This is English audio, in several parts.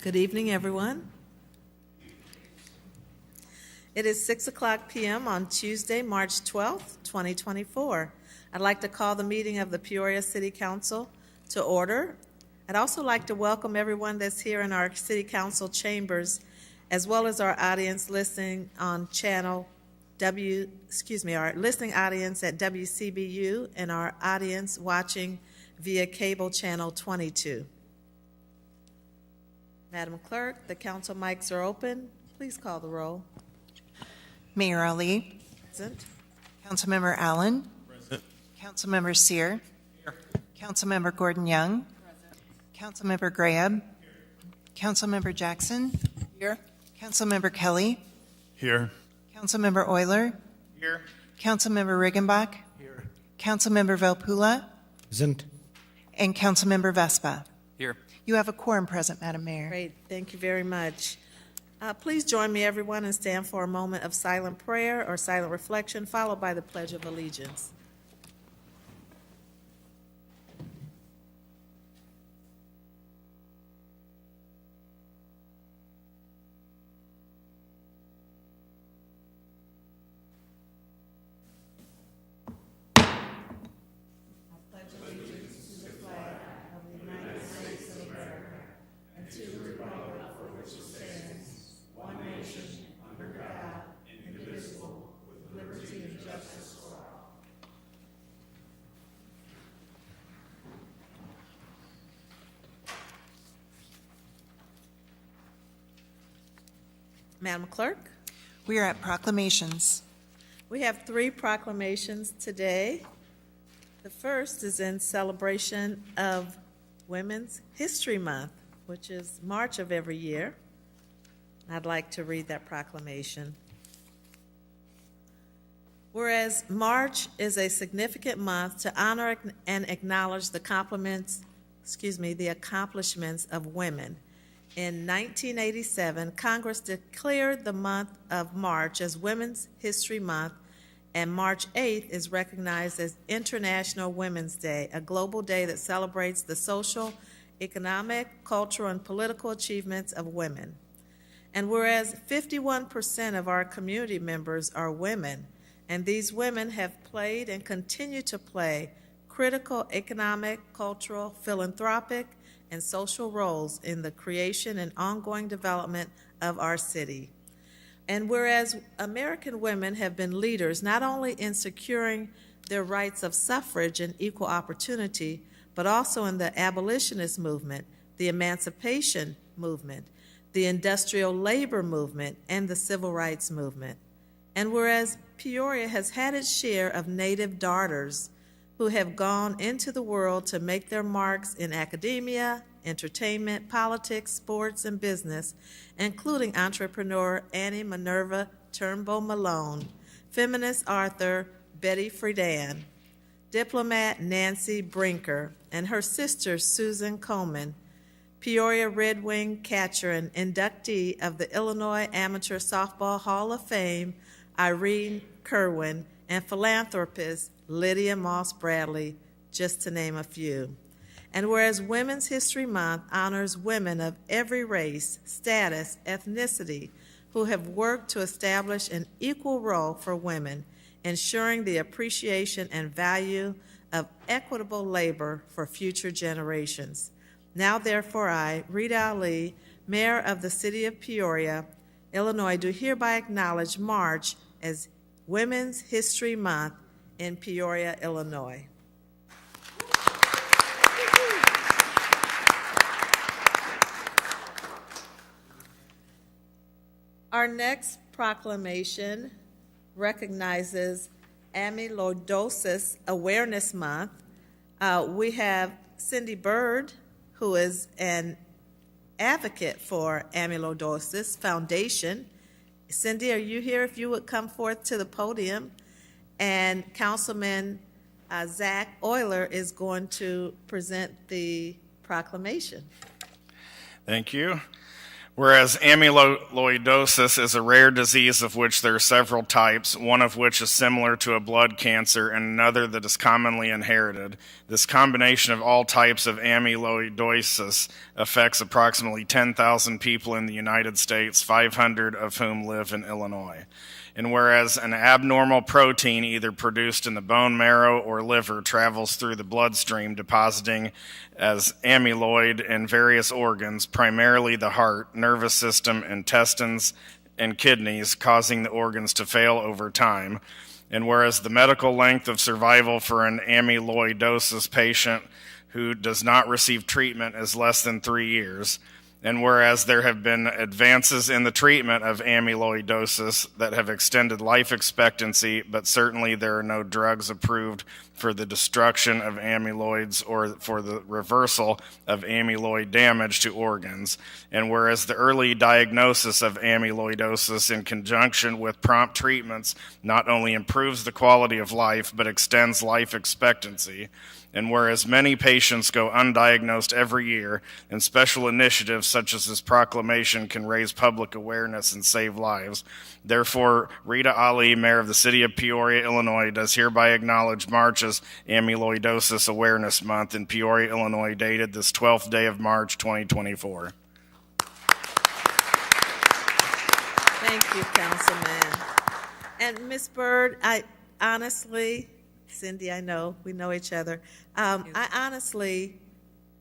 Good evening, everyone. It is 6:00 p.m. on Tuesday, March 12th, 2024. I'd like to call the meeting of the Peoria City Council to order. I'd also like to welcome everyone that's here in our City Council chambers, as well as our audience listening on our listening audience at WCBU and our audience watching via cable channel 22. Madam Clerk, the council mics are open. Please call the roll. Mayor Ali. Present. Councilmember Allen. Present. Councilmember Sear. Here. Councilmember Gordon Young. Present. Councilmember Graham. Here. Councilmember Jackson. Here. Councilmember Kelly. Here. Councilmember Euler. Here. Councilmember Riggenbach. Here. Councilmember Velpula. Present. And Councilmember Vespa. Here. You have a quorum present, Madam Mayor. Great. Thank you very much. Please join me, everyone, and stand for a moment of silent prayer or silent reflection, followed by the Pledge of Allegiance. Madam Clerk? We are at proclamations. We have 3 proclamations today. The first is in celebration of Women's History Month, which is March of every year. I'd like to read that proclamation. Whereas March is a significant month to honor and acknowledge the accomplishments of women. In 1987, Congress declared the month of March as Women's History Month, and March 8th is recognized as International Women's Day, a global day that celebrates the social, economic, cultural, and political achievements of women. And whereas 51% of our community members are women, and these women have played and continue to play critical economic, cultural, philanthropic, and social roles in the creation and ongoing development of our city. And whereas American women have been leaders not only in securing their rights of suffrage and equal opportunity, but also in the abolitionist movement, the emancipation movement, the industrial labor movement, and the civil rights movement. And whereas Peoria has had its share of Native daughters who have gone into the world to make their marks in academia, entertainment, politics, sports, and business, including entrepreneur Annie Minerva Turnbull Malone, feminist author Betty Friedan, diplomat Nancy Brinker, and her sister Susan Coleman, Peoria Red Wing catcher and inductee of the Illinois Amateur Softball Hall of Fame, Irene Kerwin, and philanthropist Lydia Moss Bradley, just to name a few. And whereas Women's History Month honors women of every race, status, ethnicity, who have worked to establish an equal role for women, ensuring the appreciation and value of equitable labor for future generations. Now, therefore, I, Rita Ali, Mayor of the City of Peoria, Illinois, do hereby acknowledge March as Women's History Month in Peoria, Illinois. Our next proclamation recognizes Amyloidosis Awareness Month. We have Cindy Bird, who is an advocate for Amyloidosis Foundation. Cindy, are you here? If you would come forth to the podium. And Councilman Zach Euler is going to present the proclamation. Thank you. Whereas amyloidosis is a rare disease of which there are several types, one of which is similar to a blood cancer and another that is commonly inherited. This combination of all types of amyloidosis affects approximately 10,000 people in the United States, 500 of whom live in Illinois. And whereas an abnormal protein either produced in the bone marrow or liver travels through the bloodstream, depositing as amyloid in various organs, primarily the heart, nervous system, intestines, and kidneys, causing the organs to fail over time. And whereas the medical length of survival for an amyloidosis patient who does not receive treatment is less than 3 years, and whereas there have been advances in the treatment of amyloidosis that have extended life expectancy, but certainly there are no drugs approved for the destruction of amyloids or for the reversal of amyloid damage to organs. And whereas the early diagnosis of amyloidosis in conjunction with prompt treatments not only improves the quality of life, but extends life expectancy. And whereas many patients go undiagnosed every year, and special initiatives such as this proclamation can raise public awareness and save lives, therefore, Rita Ali, Mayor of the City of Peoria, Illinois, does hereby acknowledge March as Amyloidosis Awareness Month in Peoria, Illinois, dated this 12th day of March, 2024. Thank you, Councilman. And Ms. Byrd, I honestly, Cindy, I know, we know each other. I honestly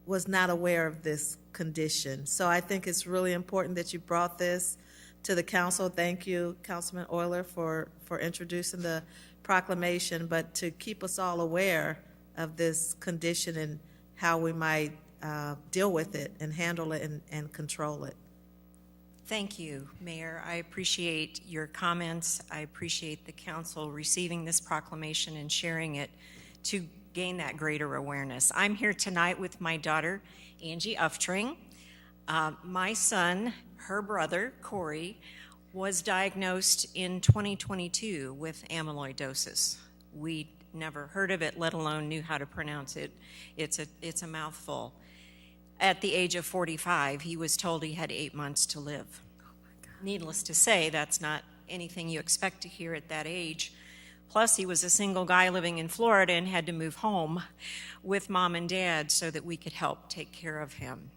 was not aware of this condition. So I think it's really important that you brought this to the council. Thank you, Councilman Euler, for introducing the proclamation, but to keep us all aware of this condition and how we might deal with it and handle it and control it. Thank you, Mayor. I appreciate your comments. I appreciate the council receiving this proclamation and sharing it to gain that greater awareness. I'm here tonight with my daughter, Angie Uftring. My son, her brother, Corey, was diagnosed in 2022 with amyloidosis. We never heard of it, let alone knew how to pronounce it. It's a mouthful. At the age of 45, he was told he had 8 months to live. Oh my God. Needless to say, that's not anything you expect to hear at that age. Plus, he was a single guy living in Florida and had to move home with mom and dad so that we could help take care of him.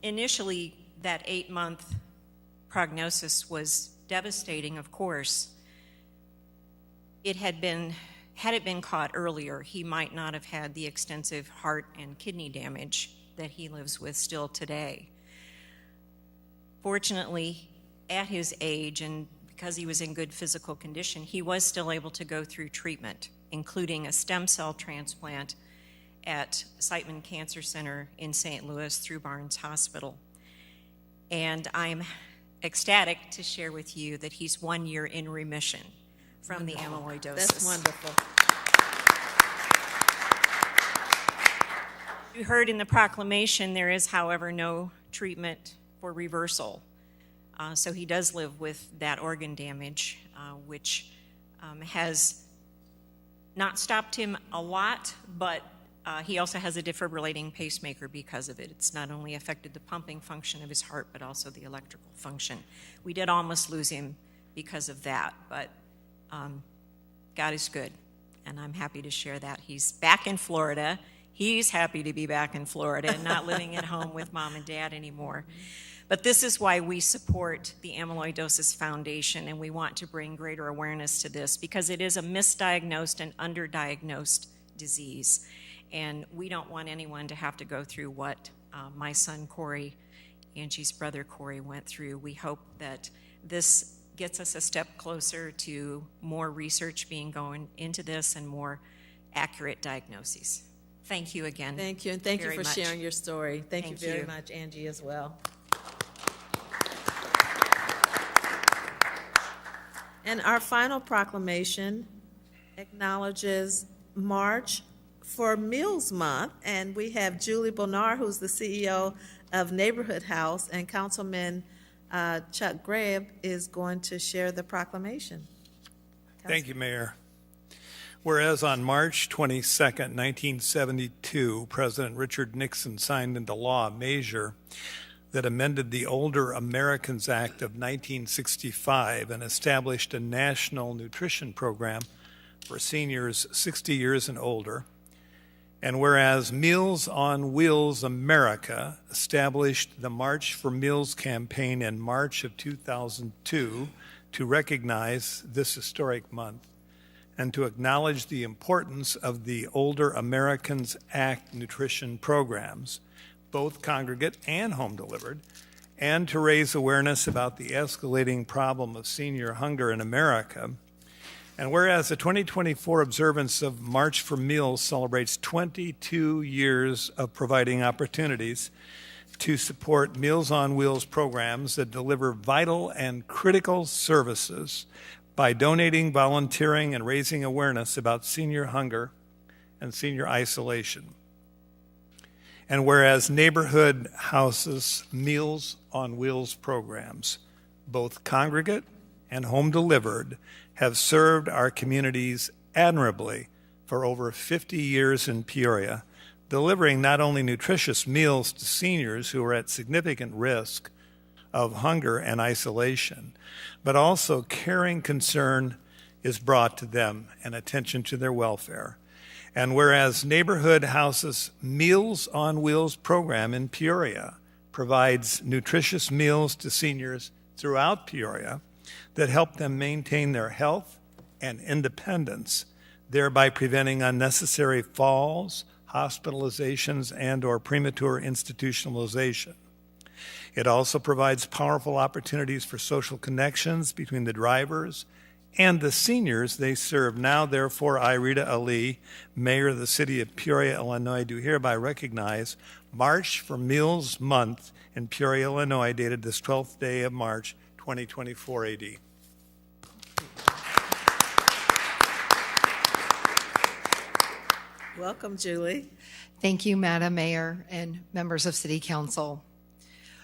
Initially, that 8-month prognosis was devastating, of course. Had it been caught earlier, he might not have had the extensive heart and kidney damage that he lives with still today. Fortunately, at his age, and because he was in good physical condition, he was still able to go through treatment, including a stem cell transplant at Siteman Cancer Center in St. Louis through Barnes Hospital. And I'm ecstatic to share with you that he's 1 year in remission from the amyloidosis. That's wonderful. You heard in the proclamation there is, however, no treatment for reversal. So he does live with that organ damage, which has not stopped him a lot, but he also has a defibrillating pacemaker because of it. It's not only affected the pumping function of his heart, but also the electrical function. We did almost lose him because of that, but God is good, and I'm happy to share that. He's back in Florida. He's happy to be back in Florida and not living at home with mom and dad anymore. But this is why we support the Amyloidosis Foundation, and we want to bring greater awareness to this because it is a misdiagnosed and underdiagnosed disease. And we don't want anyone to have to go through what my son Corey, Angie's brother Corey, went through. We hope that this gets us a step closer to more research being going into this and more accurate diagnoses. Thank you again. Thank you, and thank you for much. sharing your story. Thank you very you. much, Angie, as well. And our final proclamation acknowledges March for Meals Month, and we have Julie Bonar, who's the CEO of Neighborhood House, and Councilman Chuck Greb is going to share the proclamation. Thank you, Mayor. Whereas on March 22nd, 1972, President Richard Nixon signed into law a measure that amended the Older Americans Act of 1965 and established a national nutrition program for seniors 60 years and older. And whereas Meals on Wheels America established the March for Meals campaign in March of 2002 to recognize this historic month and to acknowledge the importance of the Older Americans Act nutrition programs, both congregate and home delivered, and to raise awareness about the escalating problem of senior hunger in America. And whereas the 2024 observance of March for Meals celebrates 22 years of providing opportunities to support Meals on Wheels programs that deliver vital and critical services by donating, volunteering, and raising awareness about senior hunger and senior isolation. And whereas Neighborhood Houses Meals on Wheels programs, both congregate and home delivered, have served our communities admirably for over 50 years in Peoria, delivering not only nutritious meals to seniors who are at significant risk of hunger and isolation, but also caring concern is brought to them and attention to their welfare. And whereas Neighborhood Houses Meals on Wheels program in Peoria provides nutritious meals to seniors throughout Peoria that help them maintain their health and independence, thereby preventing unnecessary falls, hospitalizations, and/or premature institutionalization. It also provides powerful opportunities for social connections between the drivers and the seniors they serve. Now, therefore, I, Rita Ali, Mayor of the City of Peoria, Illinois, do hereby recognize March for Meals Month in Peoria, Illinois, dated this 12th day of March, 2024 AD. Welcome, Julie. Thank you, Madam Mayor and members of City Council.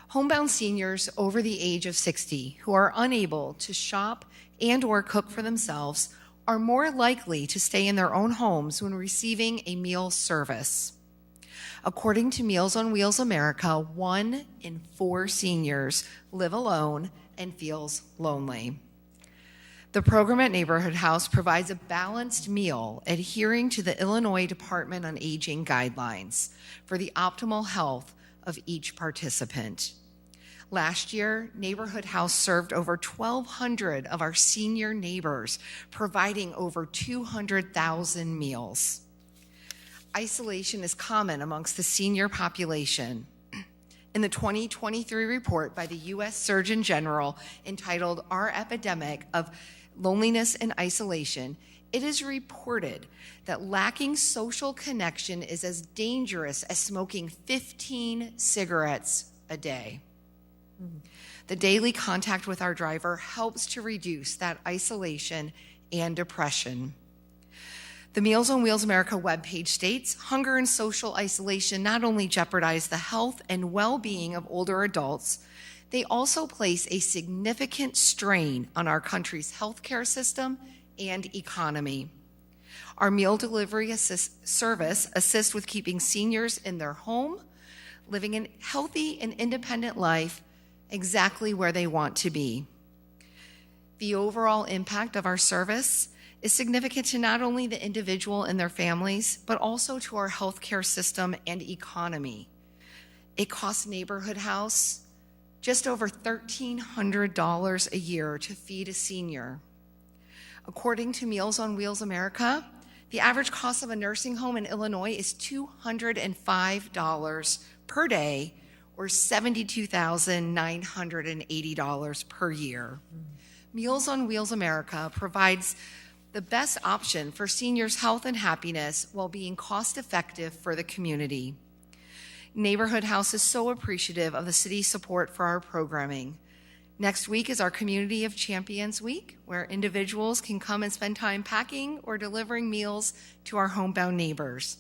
Homebound seniors over the age of 60 who are unable to shop and/or cook for themselves are more likely to stay in their own homes when receiving a meal service. According to Meals on Wheels America, 1 in 4 seniors live alone and feels lonely. The program at Neighborhood House provides a balanced meal adhering to the Illinois Department on Aging guidelines for the optimal health of each participant. Last year, Neighborhood House served over 1,200 of our senior neighbors, providing over 200,000 meals. Isolation is common amongst the senior population. In the 2023 report by the U.S. Surgeon General entitled Our Epidemic of Loneliness and Isolation, it is reported that lacking social connection is as dangerous as smoking 15 cigarettes a day. The daily contact with our driver helps to reduce that isolation and depression. The Meals on Wheels America webpage states, hunger and social isolation not only jeopardize the health and well-being of older adults, they also place a significant strain on our country's healthcare system and economy. Our meal delivery service assists with keeping seniors in their home, living a healthy and independent life exactly where they want to be. The overall impact of our service is significant to not only the individual and their families, but also to our healthcare system and economy. It costs Neighborhood House just over $1,300 a year to feed a senior. According to Meals on Wheels America, the average cost of a nursing home in Illinois is $205 per day, or $72,980 per year. Meals on Wheels America provides the best option for seniors' health and happiness while being cost-effective for the community. Neighborhood House is so appreciative of the city's support for our programming. Next week is our Community of Champions Week, where individuals can come and spend time packing or delivering meals to our homebound neighbors.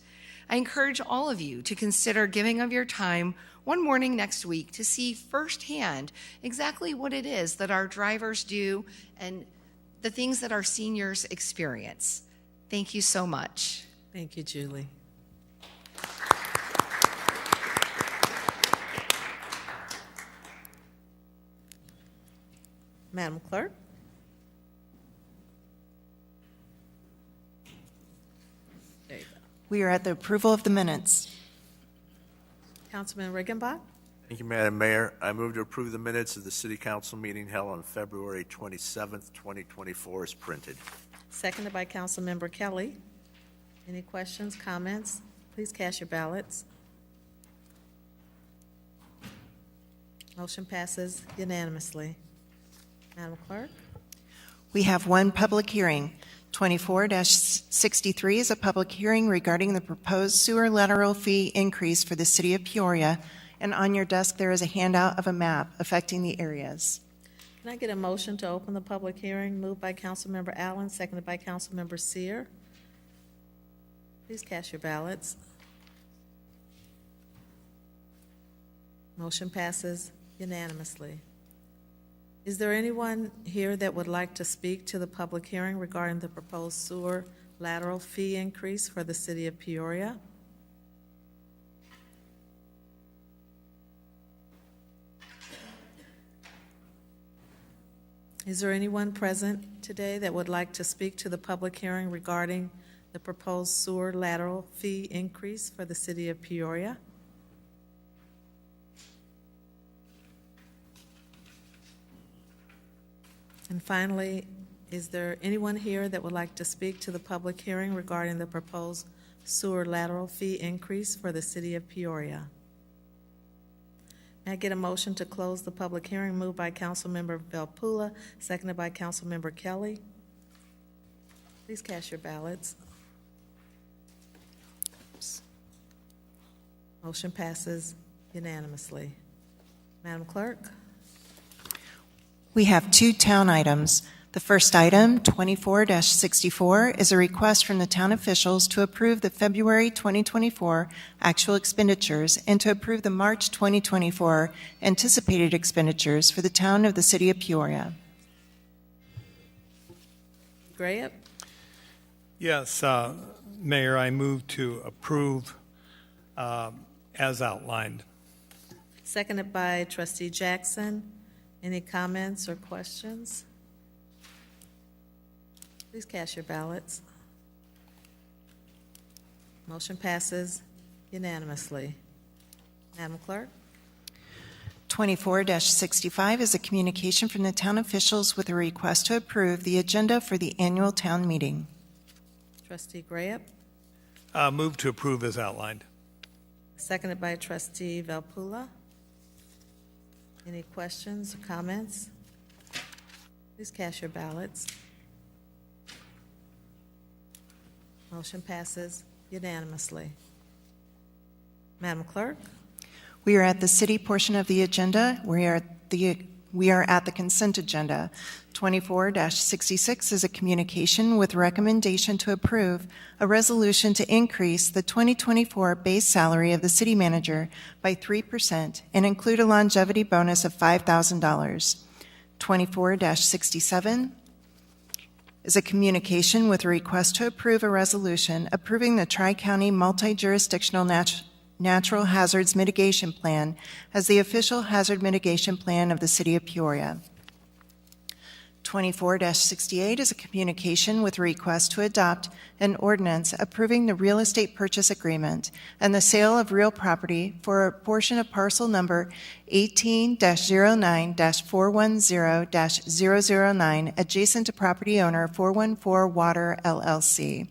I encourage all of you to consider giving of your time one morning next week to see firsthand exactly what it is that our drivers do and the things that our seniors experience. Thank you so much. Thank you, Julie. Madam Clerk? There you go. We are at the approval of the minutes. Councilman Riggenbach? Thank you, Madam Mayor. I move to approve the minutes of the City Council meeting held on February 27th, 2024 as printed. Seconded by Councilmember Kelly. Any questions, comments? Please cast your ballots. Motion passes unanimously. Madam Clerk? We have one public hearing. 24-63 is a public hearing regarding the proposed sewer lateral fee increase for the city of Peoria, and on your desk there is a handout of a map affecting the areas. Can I get a motion to open the public hearing? Moved by Councilmember Allen, seconded by Councilmember Seer. Please cast your ballots. Motion passes unanimously. Is there anyone here that would like to speak to the public hearing regarding the proposed sewer lateral fee increase for the city of Peoria? Is there anyone present today that would like to speak to the public hearing regarding the proposed sewer lateral fee increase for the city of Peoria? And finally, is there anyone here that would like to speak to the public hearing regarding the proposed sewer lateral fee increase for the city of Peoria? May I get a motion to close the public hearing? Moved by Councilmember Valpula, seconded by Councilmember Kelly. Please cast your ballots. Motion passes unanimously. Madam Clerk? We have two town items. The first item, 24-64, is a request from the town officials to approve the February 2024 actual expenditures and to approve the March 2024 anticipated expenditures for the town of the city of Peoria. Graham? Yes, Mayor, I move to approve as outlined. Seconded by Trustee Jackson. Any comments or questions? Please cast your ballots. Motion passes unanimously. Madam Clerk? 24-65 is a communication from the town officials with a request to approve the agenda for the annual town meeting. Trustee Graham? Move to approve as outlined. Seconded by Trustee Valpula. Any questions or comments? Please cast your ballots. Motion passes unanimously. Madam Clerk? We are at the city portion of the agenda. We are at the consent agenda. 24-66 is a communication with recommendation to approve a resolution to increase the 2024 base salary of the city manager by 3% and include a longevity bonus of $5,000. 24-67 is a communication with a request to approve a resolution approving the Tri-County Multi-Jurisdictional Natural Hazards Mitigation Plan as the official hazard mitigation plan of the city of Peoria. 24-68 is a communication with a request to adopt an ordinance approving the real estate purchase agreement and the sale of real property for a portion of parcel number 18-09-410-009 adjacent to property owner 414 Water LLC.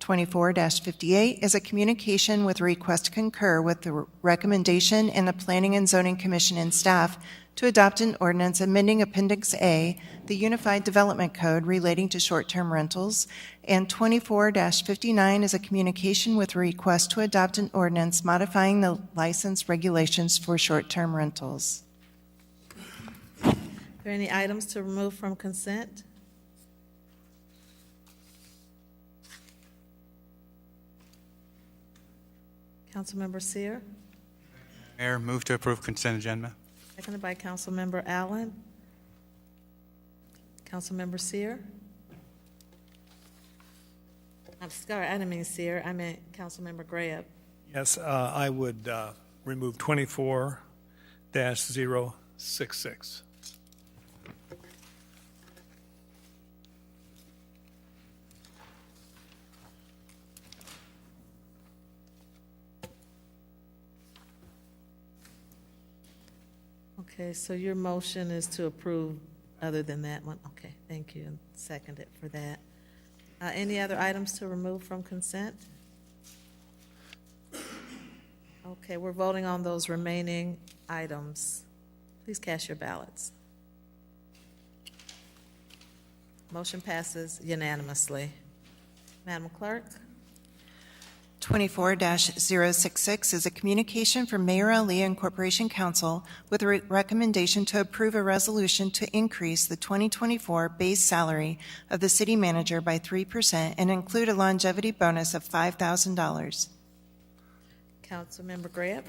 24-58 is a communication with a request to concur with the recommendation in the Planning and Zoning Commission and staff to adopt an ordinance amending Appendix A, the Unified Development Code relating to short-term rentals, and 24-59 is a communication with a request to adopt an ordinance modifying the license regulations for short-term rentals. Are there any items to remove from consent? Councilmember Seer? Mayor, move to approve consent agenda. Seconded by Councilmember Allen. Councilmember Seer? I'm sorry, I didn't mean Seer, I meant Councilmember Graham. Yes, I would remove 24-066. Okay, so your motion is to approve other than that one? Okay, thank you, and second it for that. Any other items to remove from consent? Okay, we're voting on those remaining items. Please cast your ballots. Motion passes unanimously. Madam Clerk? 24-066 is a communication from Mayor Ali and Corporation Council with a recommendation to approve a resolution to increase the 2024 base salary of the city manager by 3% and include a longevity bonus of $5,000. Councilmember Grant?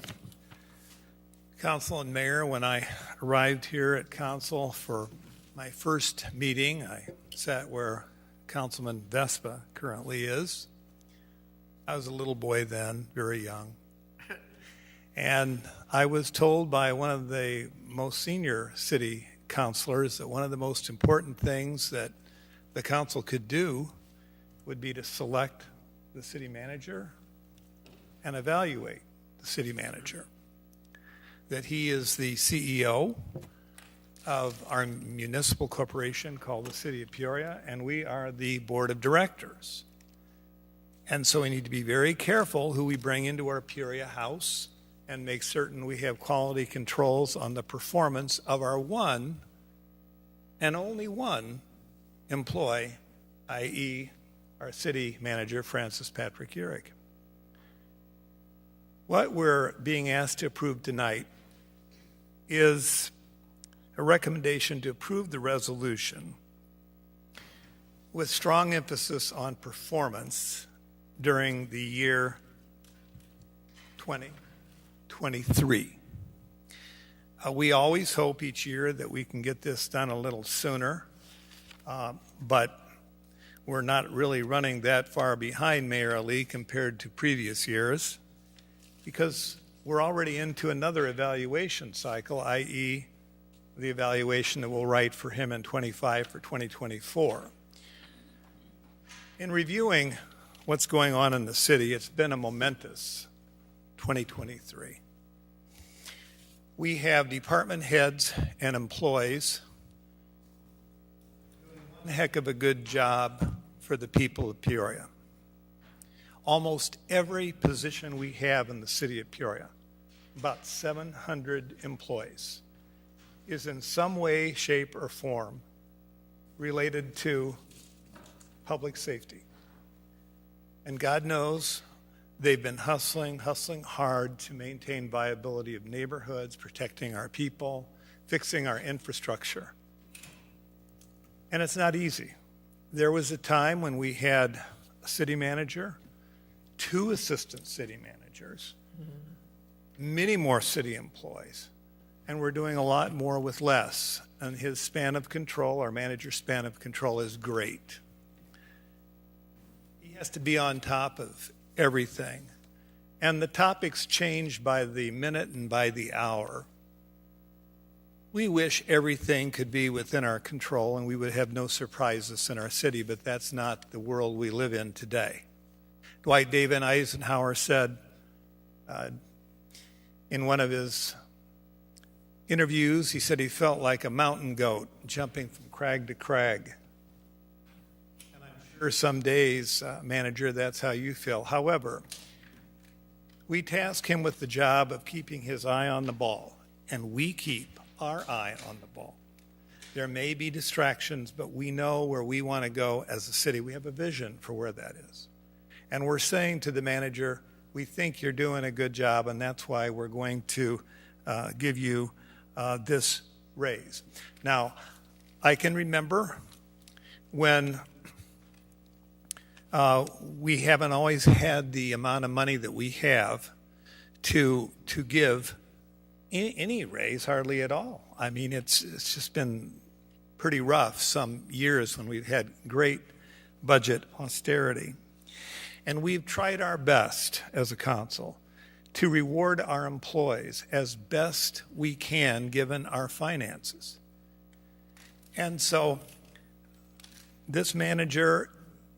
Council and Mayor, when I arrived here at council for my first meeting, I sat where Councilman Vespa currently is. I was a little boy then, very young. And I was told by one of the most senior city councilors that one of the most important things that the council could do would be to select the city manager and evaluate the city manager. That he is the CEO of our municipal corporation called the City of Peoria, and we are the board of directors. And so we need to be very careful who we bring into our Peoria house and make certain we have quality controls on the performance of our one and only one employee, i.e. our city manager, Francis Patrick Urick. What we're being asked to approve tonight is a recommendation to approve the resolution with strong emphasis on performance during the year 2023. We always hope each year that we can get this done a little sooner, but we're not really running that far behind Mayor Ali compared to previous years because we're already into another evaluation cycle, i.e. the evaluation that we'll write for him in 25 for 2024. In reviewing what's going on in the city, it's been a momentous 2023. We have department heads and employees doing one heck of a good job for the people of Peoria. Almost every position we have in the city of Peoria, about 700 employees, is in some way, shape, or form related to public safety. And God knows they've been hustling hard to maintain viability of neighborhoods, protecting our people, fixing our infrastructure. And it's not easy. There was a time when we had a city manager, 2 assistant city managers, many more city employees, and we're doing a lot more with less. And his span of control, our manager's span of control, is great. He has to be on top of everything. And the topics change by the minute and by the hour. We wish everything could be within our control and we would have no surprises in our city, but that's not the world we live in today. Dwight David Eisenhower said in one of his interviews, he said he felt like a mountain goat jumping from crag to crag. And I'm sure some days, manager, that's how you feel. However, we task him with the job of keeping his eye on the ball, and we keep our eye on the ball. There may be distractions, but we know where we want to go as a city. We have a vision for where that is. And we're saying to the manager, we think you're doing a good job, and that's why we're going to give you this raise. Now, I can remember when we haven't always had the amount of money that we have to give any raise, hardly at all. I mean, it's just been pretty rough some years when we've had great budget austerity. And we've tried our best as a council to reward our employees as best we can given our finances. And so this manager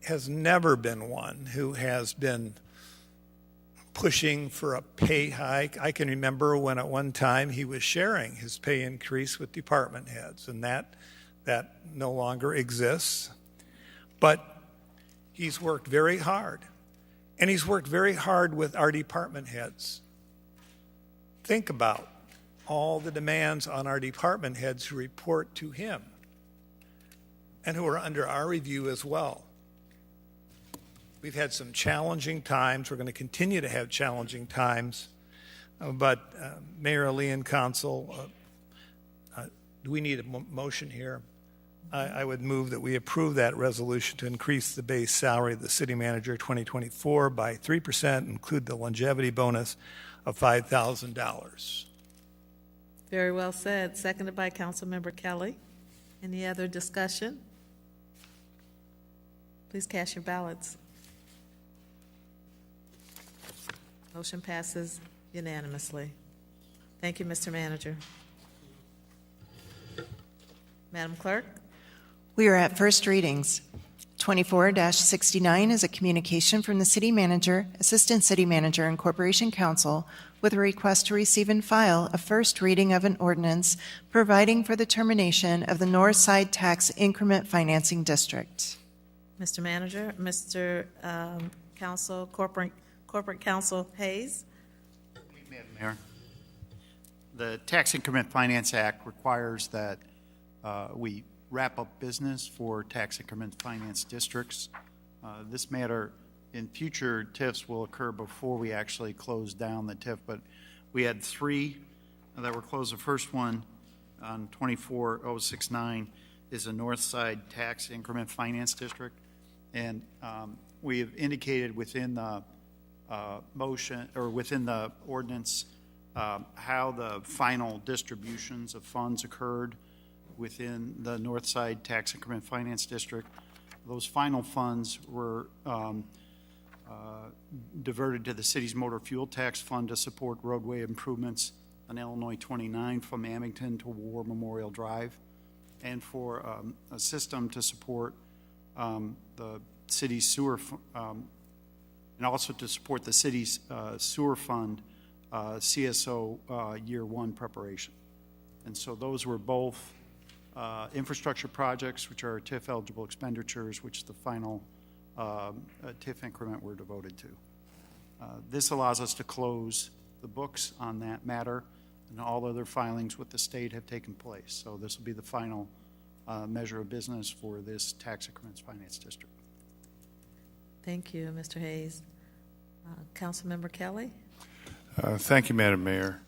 has never been one who has been pushing for a pay hike. I can remember when at one time he was sharing his pay increase with department heads, and that no longer exists. But he's worked very hard, and he's worked very hard with our department heads. Think about all the demands on our department heads who report to him and who are under our review as well. We've had some challenging times. We're going to continue to have challenging times. But Mayor Ali and Council, do we need a motion here? I would move that we approve that resolution to increase the base salary of the city manager 2024 by 3%, include the longevity bonus of $5,000. Very well said. Seconded by Councilmember Kelly. Any other discussion? Please cast your ballots. Motion passes unanimously. Thank you, Mr. Manager. Madam Clerk? We are at first readings. 24-69 is a communication from the City Manager, Assistant City Manager, and Corporation Council with a request to receive and file a first reading of an ordinance providing for the termination of the North Side Tax Increment Financing District. Mr. Manager, Mr. Council, Corporate Counsel Hayes. Madam Mayor, the Tax Increment Finance Act requires that we wrap up business for tax increment finance districts. This matter in future TIFs will occur before we actually close down the TIF, but we had 3 that were closed. The first one on 24069 is a North Side Tax Increment Finance District, and we have indicated within the motion or within the ordinance how the final distributions of funds occurred within the North Side Tax Increment Finance District. Those final funds were diverted to the city's motor fuel tax fund to support roadway improvements on Illinois 29 from Amington to War Memorial Drive, and for a system to support the city's sewer, and also to support the city's sewer fund CSO year 1 preparation. And so those were both infrastructure projects, which are TIF eligible expenditures, which the final TIF increment were devoted to. This allows us to close the books on that matter, and all other filings with the state have taken place. So this will be the final measure of business for this tax increments finance district. Thank you, Mr. Hayes. Councilmember Kelly? Thank you, Madam Mayor.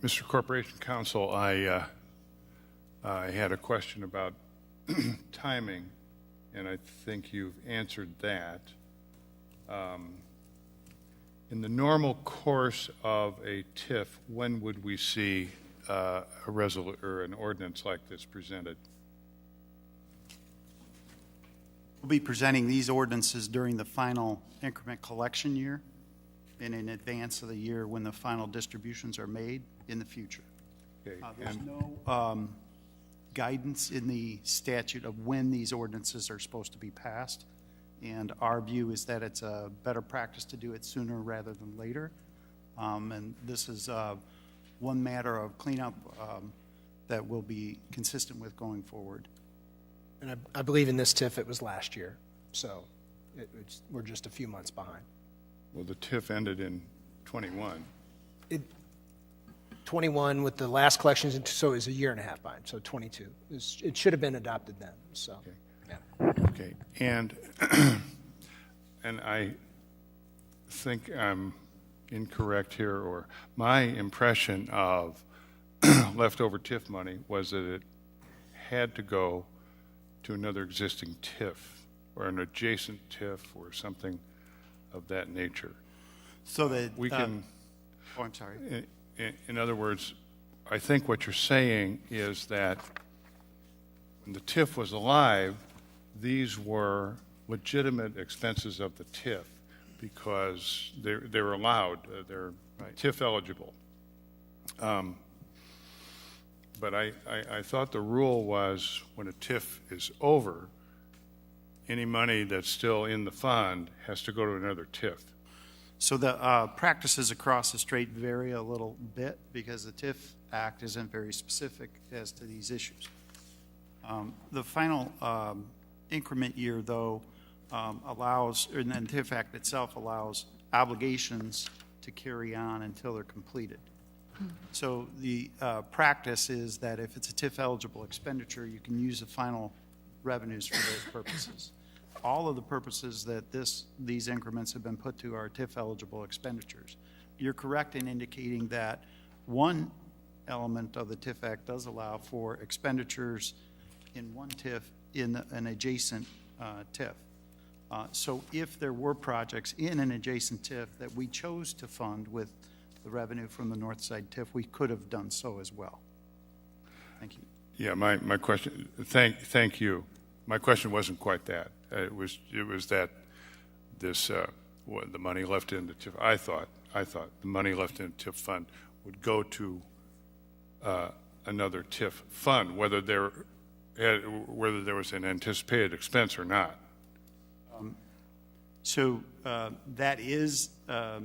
Mr. Corporation Counsel, I had a question about timing, and I think you've answered that. In the normal course of a TIF, when would we see a resolution or an ordinance like this presented? We'll be presenting these ordinances during the final increment collection year and in advance of the year when the final distributions are made in the future. Okay. There's no guidance in the statute of when these ordinances are supposed to be passed, and our view is that it's a better practice to do it sooner rather than later. And this is one matter of cleanup that will be consistent with going forward. And I believe in this TIF it was last year, so we're just a few months behind. Well, the TIF ended in 21. 21 with the last collections, so it was a year and a half behind, so 22. It should have been adopted then, so. Okay. Yeah. Okay, and I think I'm incorrect here, or my impression of leftover TIF money was that it had to go to another existing TIF or an adjacent TIF or something of that nature. So that we can. Oh, I'm sorry. In other words, I think what you're saying is that when the TIF was alive, these were legitimate expenses of the TIF because they're allowed, they're right. TIF eligible. But I thought the rule was when a TIF is over, any money that's still in the fund has to go to another TIF. So the practices across the state vary a little bit because the TIF Act isn't very specific as to these issues. The final increment year, though, allows, and then the TIF Act itself allows obligations to carry on until they're completed. So the practice is that if it's a TIF eligible expenditure, you can use the final revenues for those purposes. All of the purposes that these increments have been put to are TIF eligible expenditures. You're correct in indicating that one element of the TIF Act does allow for expenditures in one TIF in an adjacent TIF. So if there were projects in an adjacent TIF that we chose to fund with the revenue from the north side TIF, we could have done so as well. Thank you. Yeah, my question, thank you. My question wasn't quite that. It was that this, the money left in the TIF, I thought the money left in the TIF fund would go to another TIF fund, whether there was an anticipated expense or not. So that is a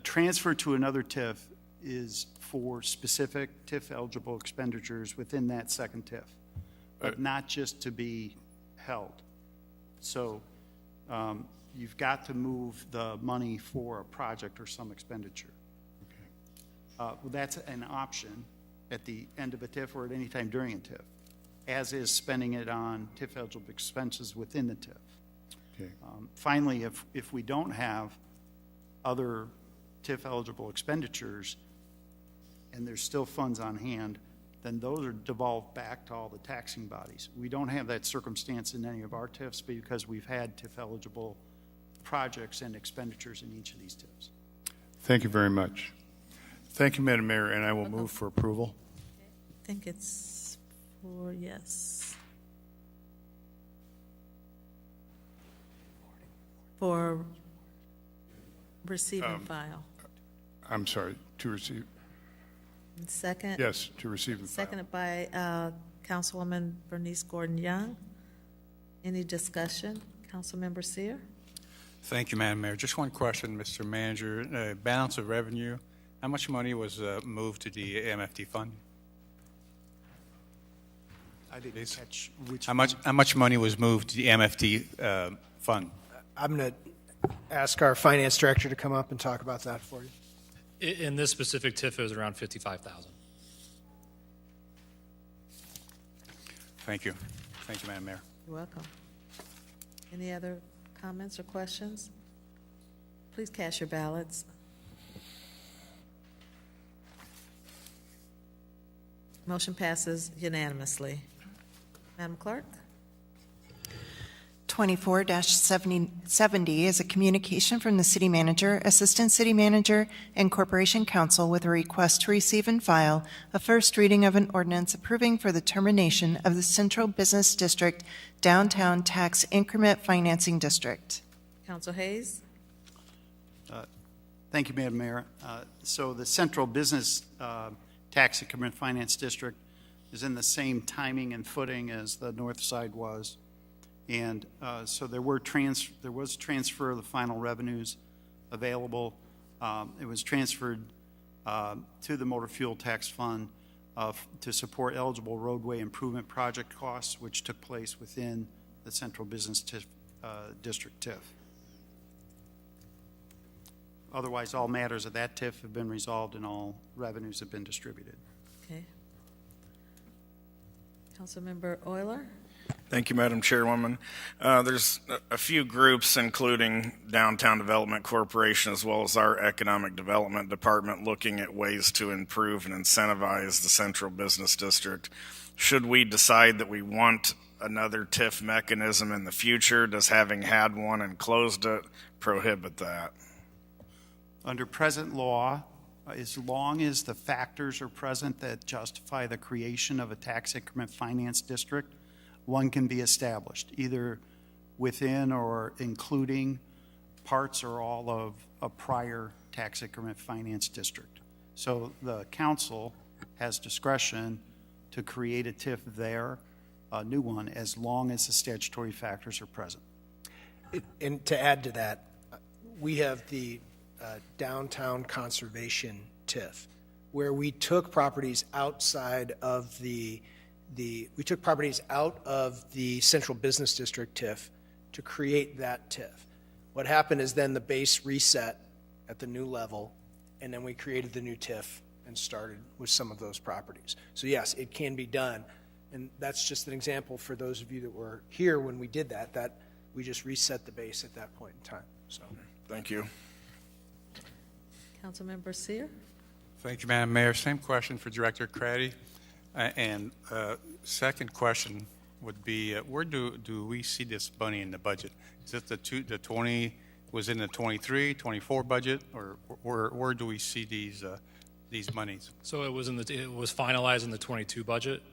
transfer to another TIF is for specific TIF eligible expenditures within that second TIF, but not just to be held. So you've got to move the money for a project or some expenditure. Well, that's an option at the end of a TIF or at any time during a TIF, as is spending it on TIF eligible expenses within the TIF. Okay. Finally, if we don't have other TIF eligible expenditures and there's still funds on hand, then those are devolved back to all the taxing bodies. We don't have that circumstance in any of our TIFs because we've had TIF eligible projects and expenditures in each of these TIFs. Thank you very much. Thank you, Madam Mayor, and I will move for approval. I think it's for yes. For receive and file. I'm sorry, to receive. And second? Yes, to receive and file. Seconded by Councilwoman Bernice Gordon-Young. Any discussion? Councilmember Seer? Thank you, Madam Mayor. Just one question, Mr. Manager. Balance of revenue, how much money was moved to the MFD fund? I didn't catch which. How much money was moved to the MFD fund? I'm going to ask our finance director to come up and talk about that for you. In this specific TIF, it was around $55,000. Thank you. Thank you, Madam Mayor. You're welcome. Any other comments or questions? Please cast your ballots. Motion passes unanimously. Madam Clerk? 24-70 is a communication from the City Manager, Assistant City Manager, and Corporation Counsel with a request to receive and file a first reading of an ordinance approving for the termination of the Central Business District Downtown Tax Increment Financing District. Council Hayes? Thank you, Madam Mayor. So the Central Business Tax Increment Finance District is in the same timing and footing as the north side was. And so there was transfer of the final revenues available. It was transferred to the Motor Fuel Tax Fund to support eligible roadway improvement project costs, which took place within the Central Business District TIF. Otherwise, all matters of that TIF have been resolved and all revenues have been distributed. Okay. Councilmember Euler? Thank you, Madam Chairwoman. There's a few groups, including Downtown Development Corporation, as well as our Economic Development Department, looking at ways to improve and incentivize the Central Business District. Should we decide that we want another TIF mechanism in the future, does having had one and closed it prohibit that? Under present law, as long as the factors are present that justify the creation of a tax increment finance district, one can be established, either within or including parts or all of a prior tax increment finance district. So the council has discretion to create a TIF there a new one as long as the statutory factors are present. And to add to that, we have the downtown conservation TIF, where we took properties outside of the central business district TIF to create that TIF. What happened is then the base reset at the new level, and then we created the new TIF and started with some of those properties. So yes, it can be done, and that's just an example for those of you that were here when we did that we just reset the base at that point in time. So Thank you. Councilmember Seer? Thank you, Madam Mayor. Same question for Director Craddy. Second question would be, where do we see this money in the budget? Is it the 20, was in the 23, 24 budget, or where do we see these monies? So it was finalized in the 22 budget.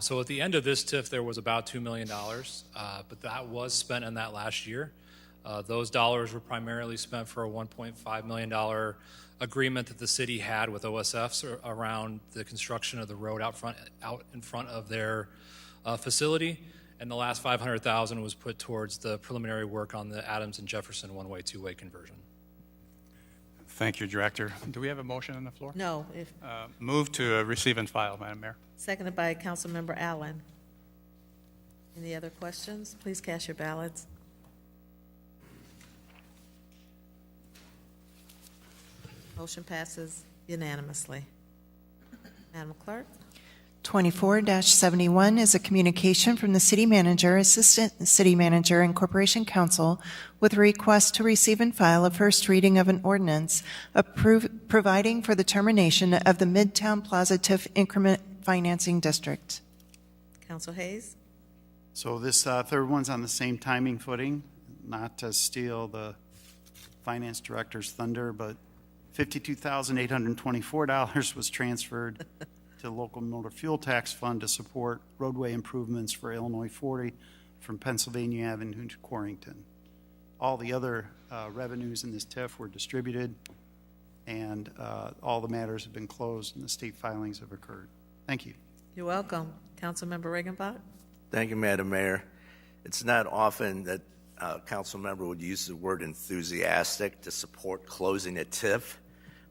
So at the end of this TIF, there was about $2 million, but that was spent in that last year. Those dollars were primarily spent for a $1.5 million agreement that the city had with OSFs around the construction of the road out in front of their facility, and the last $500,000 was put towards the preliminary work on the Adams and Jefferson one-way, two-way conversion. Thank you, Director. Do we have a motion on the floor? No. Move to receive and file, Madam Mayor. Seconded by Councilmember Allen. Any other questions? Please cast your ballots. Motion passes unanimously. Madam Clerk? 24-71 is a communication from the City Manager, Assistant City Manager, and Corporation Council with a request to receive and file a first reading of an ordinance providing for the termination of the Midtown Plaza TIF Increment Financing District. Council Hayes? So this third one's on the same timing footing, not to steal the Finance Director's thunder, but $52,824 was transferred to the local motor fuel tax fund to support roadway improvements for Illinois 40 from Pennsylvania Avenue to Quarrington. All the other revenues in this TIF were distributed, and all the matters have been closed and the state filings have occurred. Thank you. You're welcome. Councilmember Regenbach? Thank you, Madam Mayor. It's not often that a council member would use the word enthusiastic to support closing a TIF,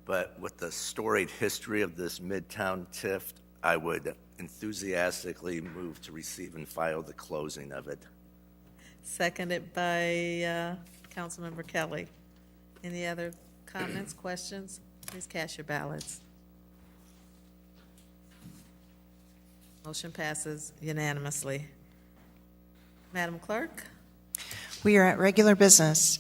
but with the storied history of this Midtown TIF, I would enthusiastically move to receive and file the closing of it. Seconded by Councilmember Kelly. Any other comments, questions? Please cast your ballots. Motion passes unanimously. Madam Clerk? We are at regular business.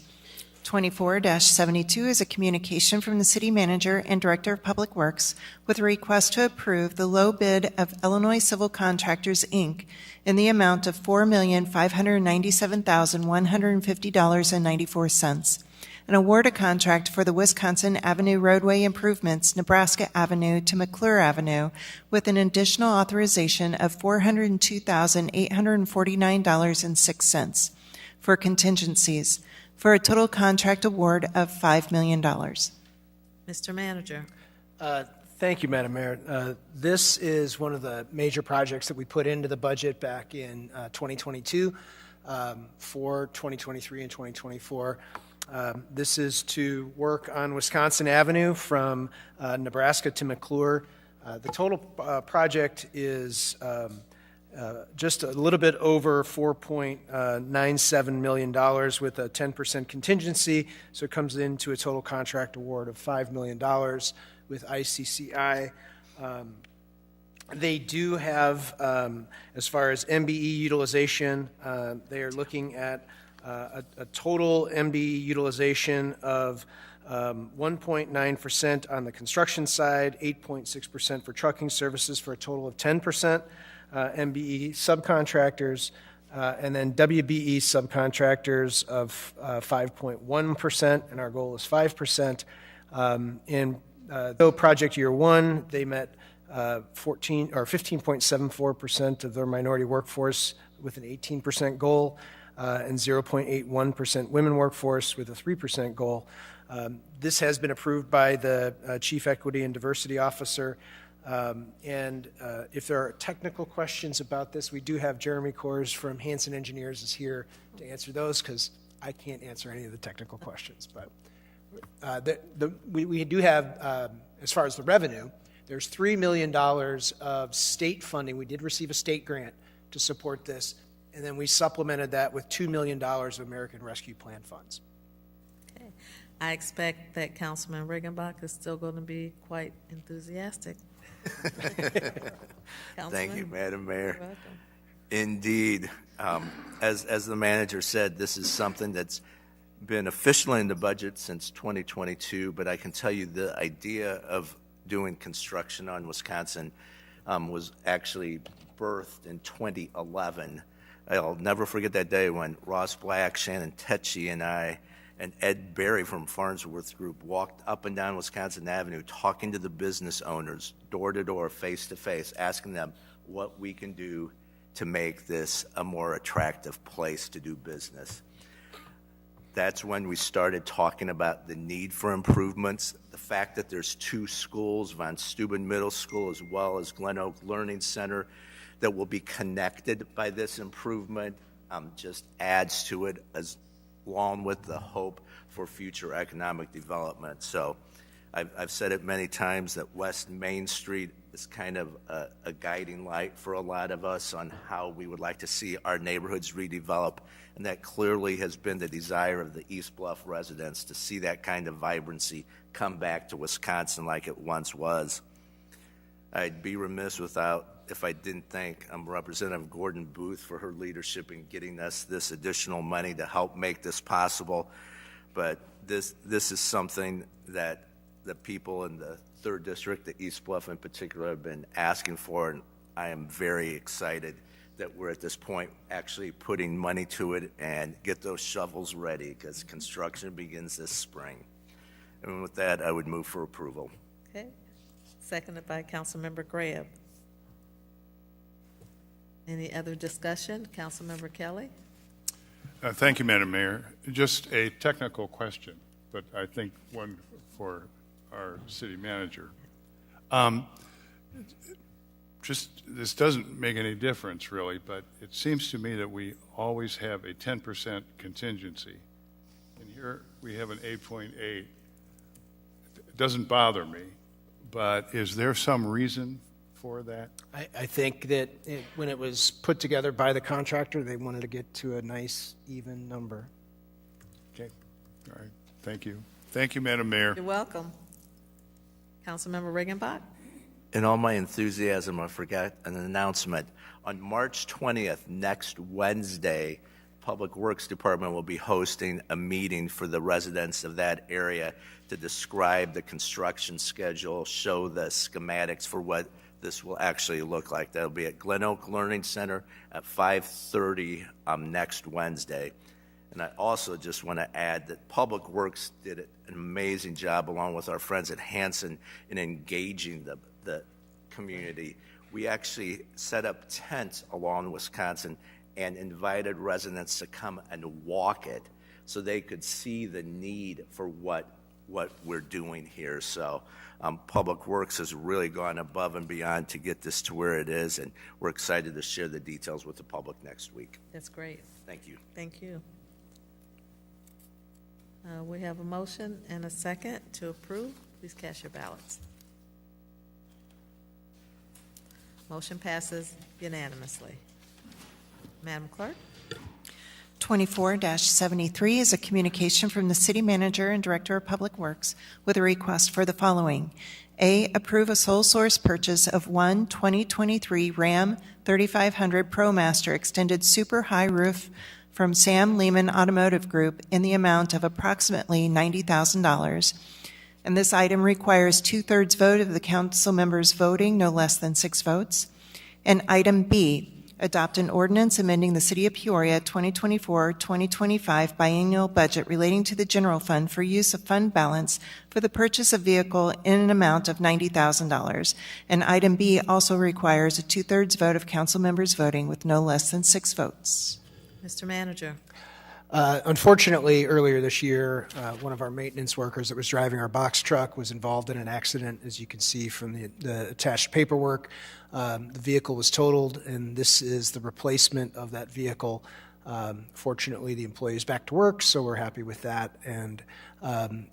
24-72 is a communication from the City Manager and Director of Public Works with a request to approve the low bid of Illinois Civil Contractors, Inc. in the amount of $4,597,150.94, and award a contract for the Wisconsin Avenue roadway improvements, Nebraska Avenue to McClure Avenue, with an additional authorization of $402,849.06 for contingencies, for a total contract award of $5 million. Mr. Manager. Thank you, Madam Mayor. This is one of the major projects that we put into the budget back in 2022 for 2023 and 2024. This is to work on Wisconsin Avenue from Nebraska to McClure. The total project is just a little bit over $4.97 million with a 10% contingency, so it comes into a total contract award of $5 million with ICCI. They do have, as far as MBE utilization, they are looking at a total MBE utilization of 1.9% on the construction side, 8.6% for trucking services, for a total of 10%. MBE subcontractors, and then WBE subcontractors of 5.1%, and our goal is 5%. In project year one, they met 15.74% of their minority workforce with an 18% goal, and 0.81% women workforce with a 3% goal. This has been approved by the Chief Equity and Diversity Officer. And if there are technical questions about this, we do have Jeremy Kors from Hanson Engineers is here to answer those, because I can't answer any of the technical questions. But we do have, as far as the revenue, there's $3 million of state funding. We did receive a state grant to support this, and then we supplemented that with $2 million of American Rescue Plan funds. Okay. I expect that Councilman Riggenbach is still going to be quite enthusiastic. Thank you, Madam Mayor. You're welcome. Indeed. As the manager said, this is something that's been officially in the budget since 2022, but I can tell you the idea of doing construction on Wisconsin was actually birthed in 2011. I'll never forget that day when Ross Black, Shannon Tetchy, and I, and Ed Berry from Farnsworth Group walked up and down Wisconsin Avenue talking to the business owners, door to door, face to face, asking them what we can do to make this a more attractive place to do business. That's when we started talking about the need for improvements, the fact that there's 2 schools, Von Steuben Middle School as well as Glen Oak Learning Center, that will be connected by this improvement, just adds to it, as along with the hope for future economic development. So I've said it many times that West Main Street is kind of a guiding light for a lot of us on how we would like to see our neighborhoods redevelop, and that clearly has been the desire of the East Bluff residents, to see that kind of vibrancy come back to Wisconsin like it once was. I'd be remiss if I didn't thank Representative Gordon Booth for her leadership in getting us this additional money to help make this possible. But this is something that the people in the 3rd District, the East Bluff in particular, have been asking for, and I am very excited that we're at this point actually putting money to it and get those shovels ready, because construction begins this spring. And with that, I would move for approval. Okay. Seconded by Councilmember Graham. Any other discussion? Councilmember Kelly? Thank you, Madam Mayor. Just a technical question, but I think one for our city manager. This doesn't make any difference really, but it seems to me that we always have a 10% contingency. And here we have an 8.8. It doesn't bother me, but is there some reason for that? I think that when it was put together by the contractor, they wanted to get to a nice, even number. Okay. All right. Thank you. Thank you, Madam Mayor. You're welcome. Councilmember Riggenbach? In all my enthusiasm, I forgot an announcement. On March 20th, next Wednesday, Public Works Department will be hosting a meeting for the residents of that area to describe the construction schedule, show the schematics for what this will actually look like. That'll be at Glen Oak Learning Center at 5:30 next Wednesday. And I also just want to add that Public Works did an amazing job, along with our friends at Hanson, in engaging the community. We actually set up tents along Wisconsin and invited residents to come and walk it so they could see the need for what we're doing here. So Public Works has really gone above and beyond to get this to where it is, and we're excited to share the details with the public next week. That's great. Thank you. Thank you. We have a motion and a second to approve. Please cast your ballots. Motion passes unanimously. Madam Clerk? 24-73 is a communication from the City Manager and Director of Public Works with a request for the following. A, approve a sole source purchase of one 2023 Ram 3500 ProMaster extended super high roof from Sam Lehman Automotive Group in the amount of approximately $90,000. And this item requires 2/3 vote of the council members voting, no less than 6 votes. And item B, adopt an ordinance amending the City of Peoria 2024-2025 biennial budget relating to the general fund for use of fund balance for the purchase of vehicle in an amount of $90,000. And item B also requires a 2/3 vote of council members voting with no less than 6 votes. Mr. Manager? Unfortunately, earlier this year, one of our maintenance workers that was driving our box truck was involved in an accident, as you can see from the attached paperwork. The vehicle was totaled, and this is the replacement of that vehicle. Fortunately, the employee is back to work, so we're happy with that. And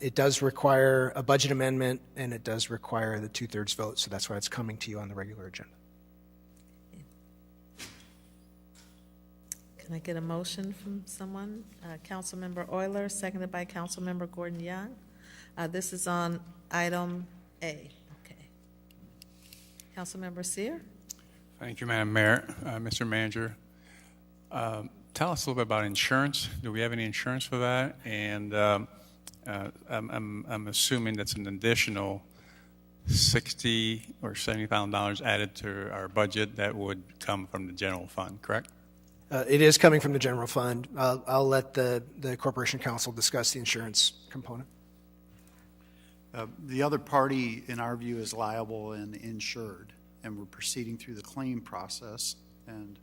it does require a budget amendment, and it does require the 2/3 vote, so that's why it's coming to you on the regular agenda. Can I get a motion from someone? Councilmember Euler, seconded by Councilmember Gordon Young. This is on item A. Okay. Councilmember Seer? Thank you, Madam Mayor. Mr. Manager, tell us a little bit about insurance. Do we have any insurance for that? And I'm assuming that's an additional $60,000 or $70,000 added to our budget that would come from the general fund, correct? It is coming from the general fund. I'll let the Corporation Council discuss the insurance component. The other party, in our view, is liable and insured, and we're proceeding through the claim process and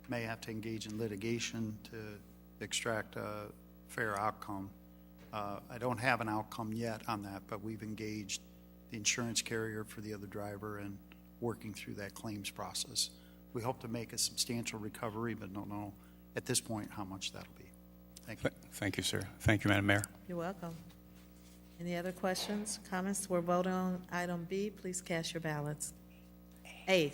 may have to engage in litigation to extract a fair outcome. I don't have an outcome yet on that, but we've engaged the insurance carrier for the other driver and working through that claims process. We hope to make a substantial recovery, but don't know at this point how much that'll be. Thank you. Thank you, sir. Thank you, Madam Mayor. You're welcome. Any other questions, comments? We're voting on item B. Please cast your ballots. A.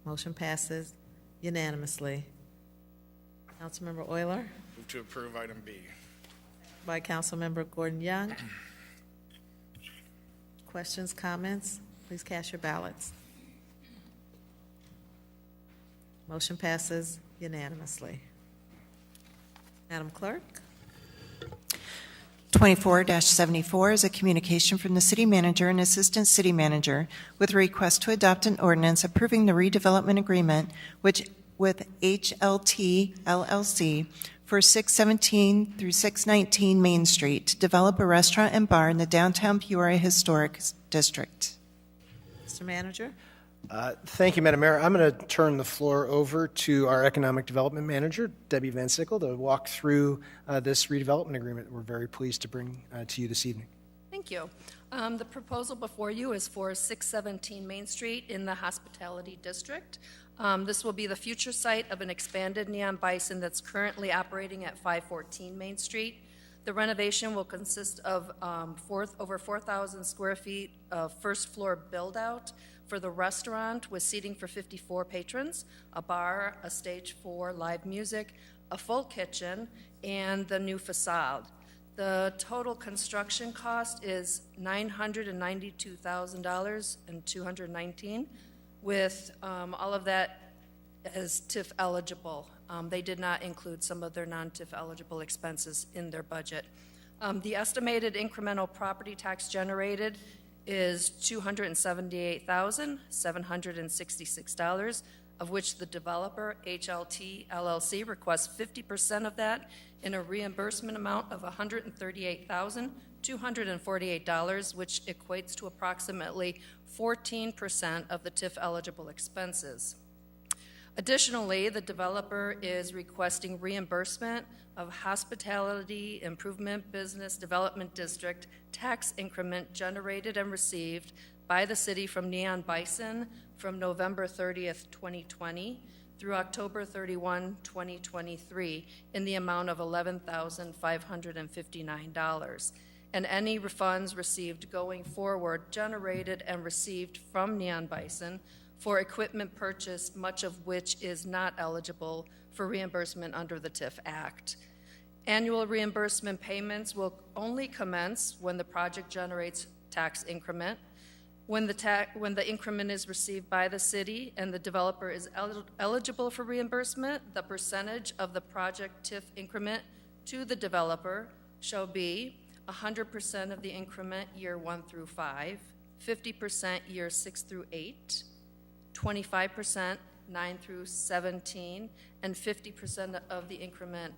Motion passes unanimously. Councilmember Euler, Move to approve item B. by Councilmember Gordon Young. Questions, comments? Please cast your ballots. Motion passes unanimously. Madam Clerk? 24-74 is a communication from the city manager and assistant city manager with a request to adopt an ordinance approving the redevelopment agreement with HLT LLC for 617 through 619 Main Street to develop a restaurant and bar in the downtown Peoria Historic District. Mr. Manager? Thank you, Madam Mayor. I'm going to turn the floor over to our Economic Development Manager, Debbie Van Sickle, to walk through this redevelopment agreement we're very pleased to bring to you this evening. Thank you. The proposal before you is for 617 Main Street in the Hospitality District. This will be the future site of an expanded Neon Bison that's currently operating at 514 Main Street. The renovation will consist of over 4,000 square feet of first floor build-out for the restaurant with seating for 54 patrons, a bar, a stage for live music, a full kitchen, and the new facade. The total construction cost is $992,219, with all of that as TIF eligible. They did not include some of their non-TIF eligible expenses in their budget. The estimated incremental property tax generated is $278,766, of which the developer, HLT LLC, requests 50% of that in a reimbursement amount of $138,248, which equates to approximately 14% of the TIF eligible expenses. Additionally, the developer is requesting reimbursement of Hospitality Improvement Business Development District tax increment generated and received by the city from Neon Bison from November 30th, 2020 through October 31, 2023 in the amount of $11,559. And any refunds received going forward generated and received from Neon Bison for equipment purchased, much of which is not eligible for reimbursement under the TIF Act. Annual reimbursement payments will only commence when the project generates tax increment. When the increment is received by the city and the developer is eligible for reimbursement, the percentage of the project TIF increment to the developer shall be 100% of the increment year 1 through 5, 50% year 6 through 8, 25% 9 through 17, and 50% of the increment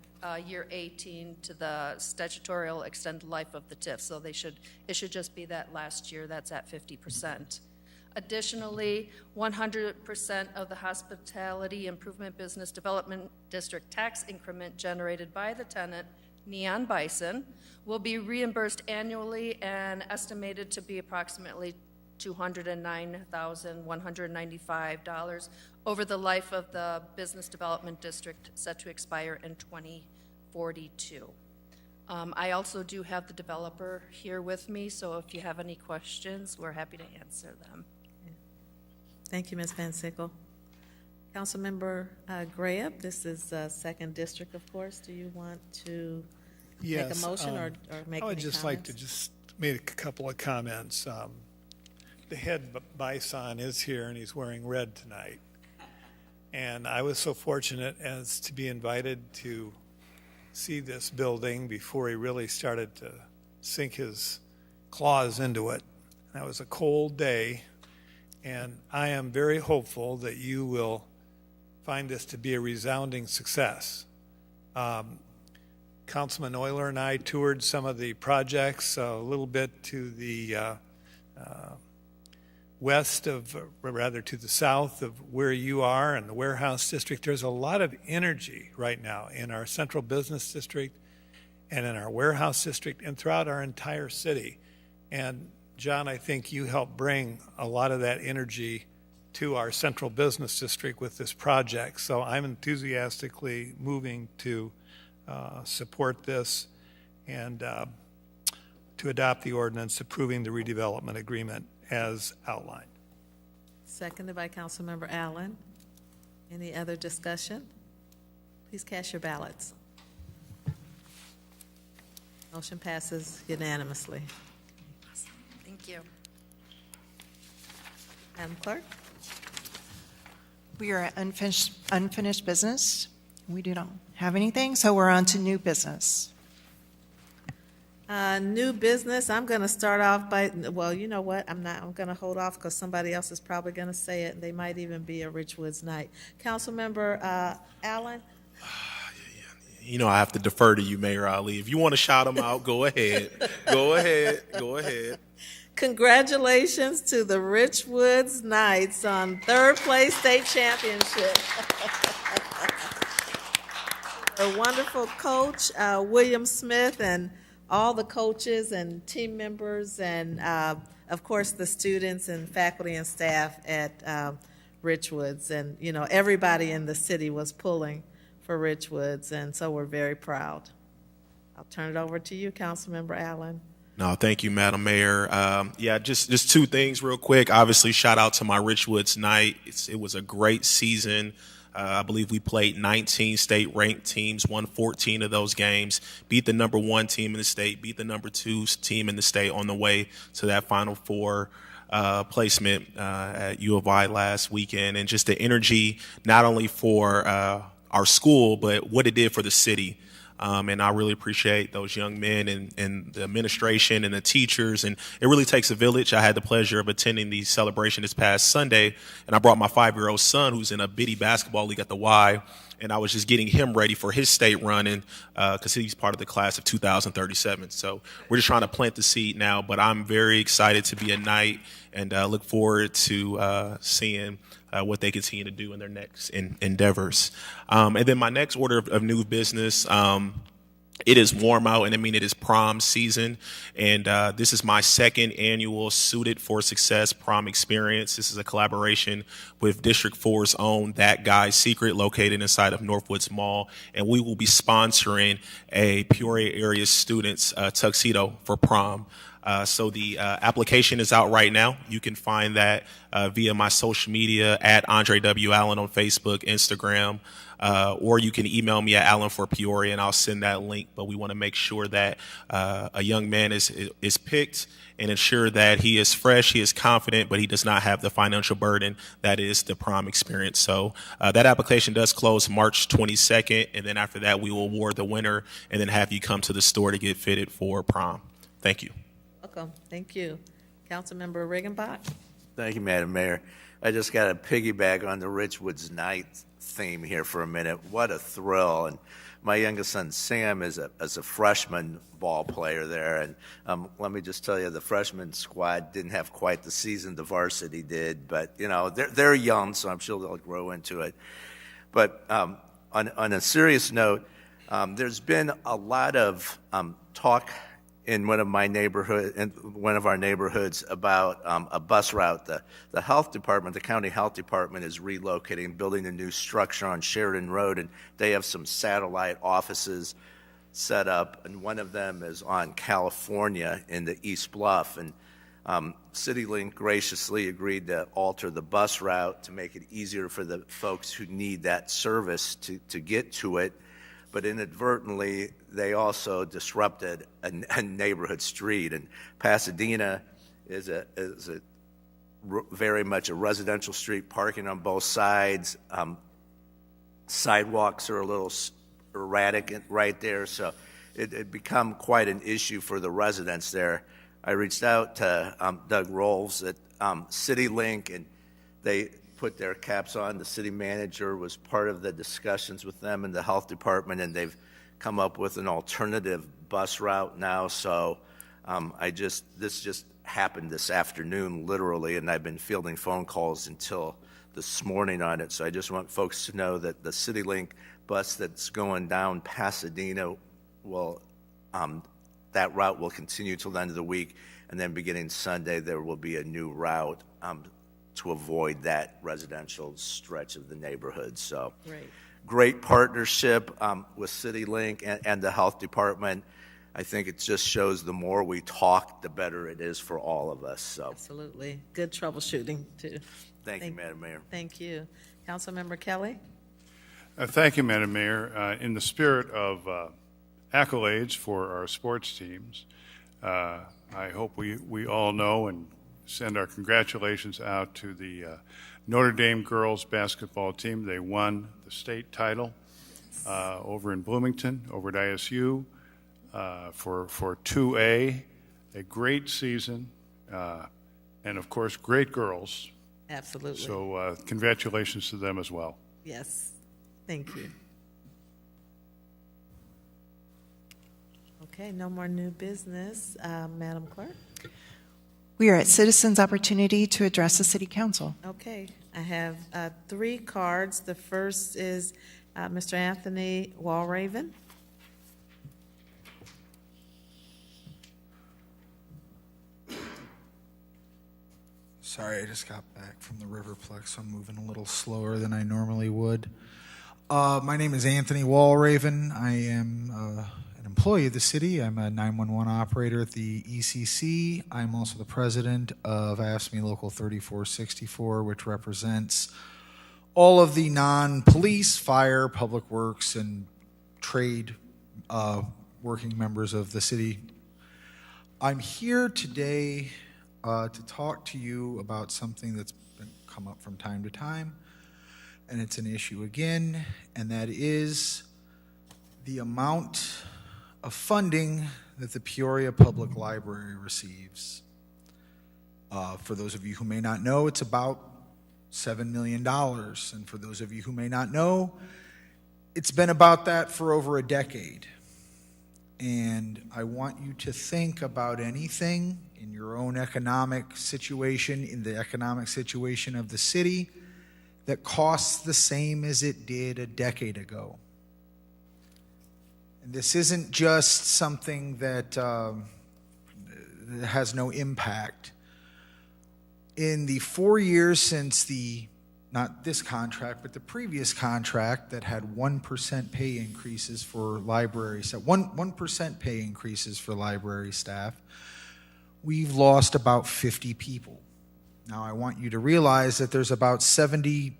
year 18 to the statutorial extended life of the TIF. So it should just be that last year that's at 50%. Additionally, 100% of the Hospitality Improvement Business Development District tax increment generated by the tenant, Neon Bison, will be reimbursed annually and estimated to be approximately $209,195 over the life of the Business Development District, set to expire in 2042. I also do have the developer here with me, so if you have any questions, we're happy to answer them. Thank you, Ms. Van Sickle. Councilmember Graham, this is 2nd District, of course. Do you want to make a motion or make I would any just comments? like to just make a couple of comments. The head bison is here, and he's wearing red tonight. And I was so fortunate as to be invited to see this building before he really started to sink his claws into it. That was a cold day, and I am very hopeful that you will find this to be a resounding success. Councilman Euler and I toured some of the projects a little bit to the west of, or rather to the south of where you are in the warehouse district. There's a lot of energy right now in our central business district and in our warehouse district and throughout our entire city. And John, I think you helped bring a lot of that energy to our central business district with this project. So I'm enthusiastically moving to support this and to adopt the ordinance approving the redevelopment agreement as outlined. Seconded by Councilmember Allen. Any other discussion? Please cast your ballots. Motion passes unanimously. Thank you. Madam Clerk? We are at unfinished business. We do not have anything, so we're on to new business. New business, I'm going to start off by, well, you know what? I'm going to hold off because somebody else is probably going to say it, and they might even be a Richwoods night. Councilmember Allen? You know I have to defer to you, Mayor Ali. If you want to shout them out, go ahead. Go ahead. Go ahead. Congratulations to the Richwoods Knights on 3rd place state championship. A wonderful coach, William Smith, and all the coaches and team members, and of course the students and faculty and staff at Richwoods. And you know, everybody in the city was pulling for Richwoods, and so we're very proud. I'll turn it over to you, Councilmember Allen. No, thank you, Madam Mayor. Yeah, just two things real quick. Obviously, shout out to my Richwoods night. It was a great season. I believe we played 19 state-ranked teams, won 14 of those games, beat the number 1 team in the state, beat the number 2 team in the state on the way to that Final Four placement at U of I last weekend. And just the energy, not only for our school, but what it did for the city. And I really appreciate those young men and the administration and the teachers. And it really takes a village. I had the pleasure of attending the celebration this past Sunday, and I brought my 5-year-old son who's in a bitty basketball league at the Y, and I was just getting him ready for his state running because he's part of the class of 2037. So we're just trying to plant the seed now, but I'm very excited to be a Knight and look forward to seeing what they continue to do in their next endeavors. And then my next order of new business, it is warm out, and I mean it is prom season, and this is my 2nd annual Suited for Success prom experience. This is a collaboration with District 4's own That Guy's Secret, located inside of Northwoods Mall, and we will be sponsoring a Peoria area students' tuxedo for prom. So the application is out right now. You can find that via my social media at Andre W. Allen on Facebook, Instagram, or you can email me at allen4peoria and I'll send that link. But we want to make sure that a young man is picked and ensure that he is fresh, he is confident, but he does not have the financial burden that is the prom experience. So that application does close March 22nd, and then after that we will award the winner and then have you come to the store to get fitted for prom. Thank you. Welcome. Thank you. Councilmember Riggenbach? Thank you, Madam Mayor. I just got to piggyback on the Richwoods Night theme here for a minute. What a thrill. And my youngest son, Sam, is a freshman ball player there. And let me just tell you, the freshman squad didn't have quite the season the varsity did. But, you know, they're young, so I'm sure they'll grow into it. But on a serious note, there's been a lot of talk in one of our neighborhoods about a bus route. The health department, the county health department, is relocating, building a new structure on Sheridan Road, and they have some satellite offices set up, and one of them is on California in the East Bluff. And CityLink graciously agreed to alter the bus route to make it easier for the folks who need that service to get to it. But inadvertently, they also disrupted a neighborhood street. And Pasadena is very much a residential street, parking on both sides. Sidewalks are a little erratic right there, so it become quite an issue for the residents there. I reached out to Doug Rolfs at CityLink, and they put their caps on. The city manager was part of the discussions with them in the health department, and they've come up with an alternative bus route now. So this just happened this afternoon, literally, and I've been fielding phone calls until this morning on it. So I just want folks to know that the CityLink bus that's going down Pasadena that route will continue till the end of the week, and then beginning Sunday there will be a new route to avoid that residential stretch of the neighborhood. So great partnership with CityLink and the health department. I think it just shows the more we talk, the better it is for all of us. So Absolutely. Good troubleshooting, too. Thank you, Madam Mayor. Thank you. Councilmember Kelly? Thank you, Madam Mayor. In the spirit of accolades for our sports teams, I hope we all know and send our congratulations out to the Notre Dame girls basketball team. They won the state title over in Bloomington, over at ISU, for 2A. A great season, and of course, great girls. Absolutely. So congratulations to them as well. Yes. Thank you. Okay, no more new business. Madam Clerk? We are at citizens' opportunity to address the city council. Okay, I have 3 cards. The first is Mr. Anthony Walraven. Sorry, I just got back from the Riverplex, so I'm moving a little slower than I normally would. My name is Anthony Walraven. I am an employee of the city. I'm a 911 operator at the ECC. I'm also the president of AFSCME Local 3464, which represents all of the non-police, fire, public works, and trade working members of the city. I'm here today to talk to you about something that's come up from time to time, and it's an issue again, and that is the amount of funding that the Peoria Public Library receives. For those of you who may not know, it's about $7 million, and for those of you who may not know, it's been about that for over a decade. And I want you to think about anything in your own economic situation, in the economic situation of the city, that costs the same as it did a decade ago. And this isn't just something that has no impact. In the 4 years since not this contract, but the previous contract that had 1% pay increases for library staff, 1% pay increases for library staff, we've lost about 50 people. Now, I want you to realize that there's about 70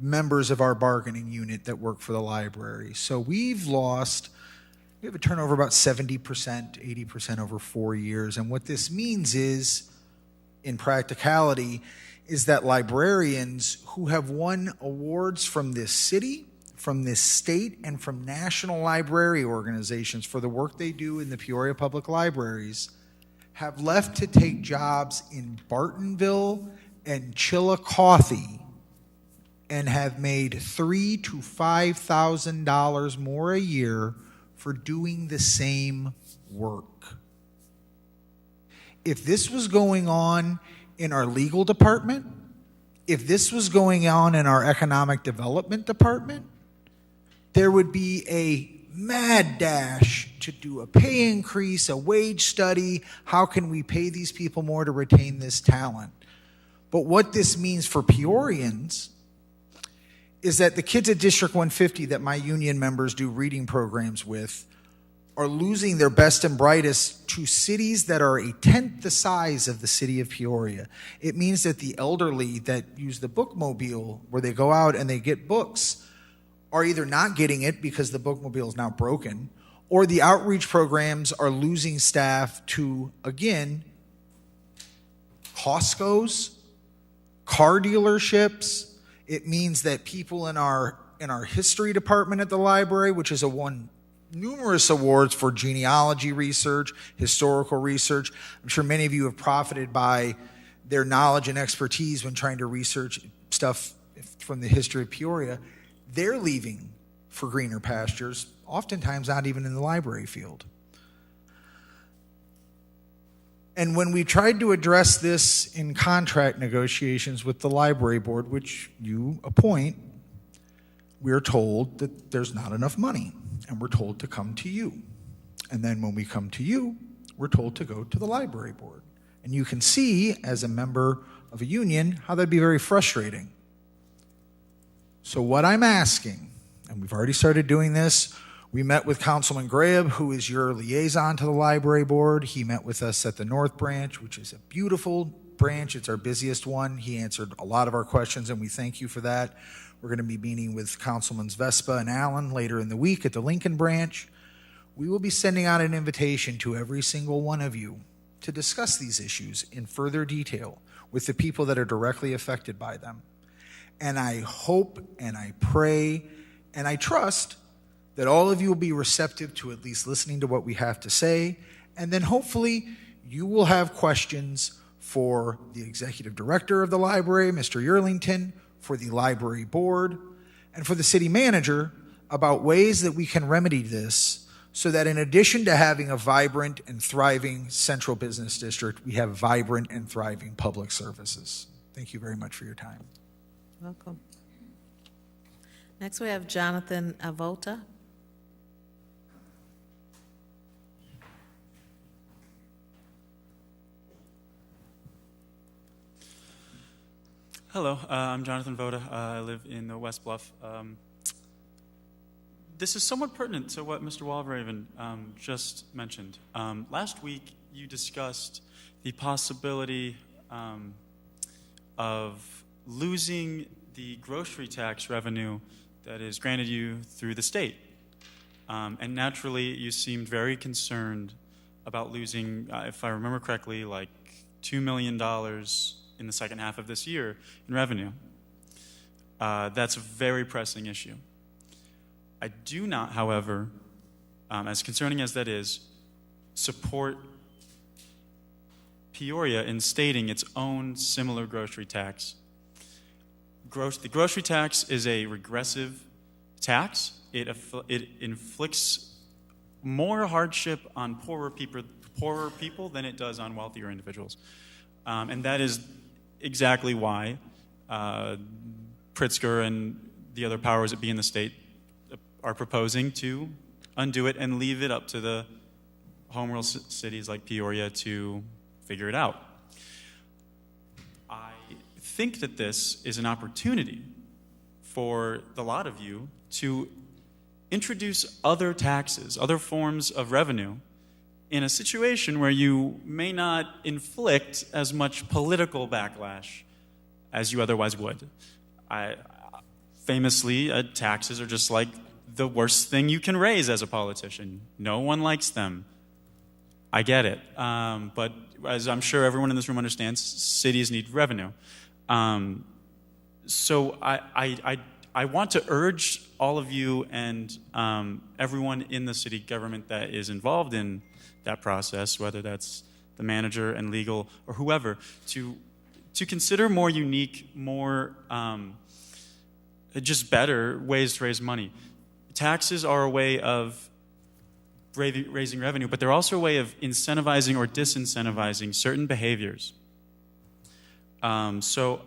members of our bargaining unit that work for the library. So we have a turnover about 70%, 80% over 4 years. And what this means is, in practicality, is that librarians who have won awards from this city, from this state, and from national library organizations for the work they do in the Peoria Public Libraries have left to take jobs in Bartonville in Chillicothe and have made $3,000 to $5,000 more a year for doing the same work. If this was going on in our legal department, if this was going on in our economic development department, there would be a mad dash to do a pay increase, a wage study. How can we pay these people more to retain this talent? But what this means for Peorians is that the kids at District 150 that my union members do reading programs with are losing their best and brightest to cities that are a tenth the size of the city of Peoria. It means that the elderly that use the bookmobile, where they go out and they get books, are either not getting it because the bookmobile is now broken, or the outreach programs are losing staff to, again, Costco's, car dealerships. It means that people in our history department at the library, which has won numerous awards for genealogy research, historical research. I'm sure many of you have profited by their knowledge and expertise when trying to research stuff from the history of Peoria. They're leaving for greener pastures, oftentimes not even in the library field. And when we tried to address this in contract negotiations with the library board, which you appoint, we're told that there's not enough money, and we're told to come to you. And then when we come to you, we're told to go to the library board. And you can see, as a member of a union, how that'd be very frustrating. So what I'm asking, and we've already started doing this, we met with Councilman Graham, who is your liaison to the library board. He met with us at the North Branch, which is a beautiful branch. It's our busiest one. He answered a lot of our questions, and we thank you for that. We're going to be meeting with Councilmans Vespa and Allen later in the week at the Lincoln Branch. We will be sending out an invitation to every single one of you to discuss these issues in further detail with the people that are directly affected by them. And I hope and I pray and I trust that all of you will be receptive to at least listening to what we have to say, and then hopefully you will have questions for the executive director of the library, Mr. Yearlington, for the library board, and for the city manager about ways that we can remedy this so that in addition to having a vibrant and thriving central business district, we have vibrant and thriving public services. Thank you very much for your time. Welcome. Next we have Jonathan Avota. Hello, I'm Jonathan Voda. I live in the West Bluff. This is somewhat pertinent to what Mr. Walraven just mentioned. Last week, you discussed the possibility of losing the grocery tax revenue that is granted you through the state. And naturally, you seemed very concerned about losing, if I remember correctly, like $2 million in the second half of this year in revenue. That's a very pressing issue. I do not, however, as concerning as that is, support Peoria in stating its own similar grocery tax. The grocery tax is a regressive tax. It inflicts more hardship on poorer people than it does on wealthier individuals. And that is exactly why Pritzker and the other powers that be in the state are proposing to undo it and leave it up to the home rule cities like Peoria to figure it out. I think that this is an opportunity for the lot of you to introduce other taxes, other forms of revenue in a situation where you may not inflict as much political backlash as you otherwise would. Famously, taxes are just like the worst thing you can raise as a politician. No one likes them. I get it. But as I'm sure everyone in this room understands, cities need revenue. So I want to urge all of you and everyone in the city government that is involved in that process, whether that's the manager and legal or whoever, to to consider more unique, more just better ways to raise money. Taxes are a way of raising revenue, but they're also a way of incentivizing or disincentivizing certain behaviors. So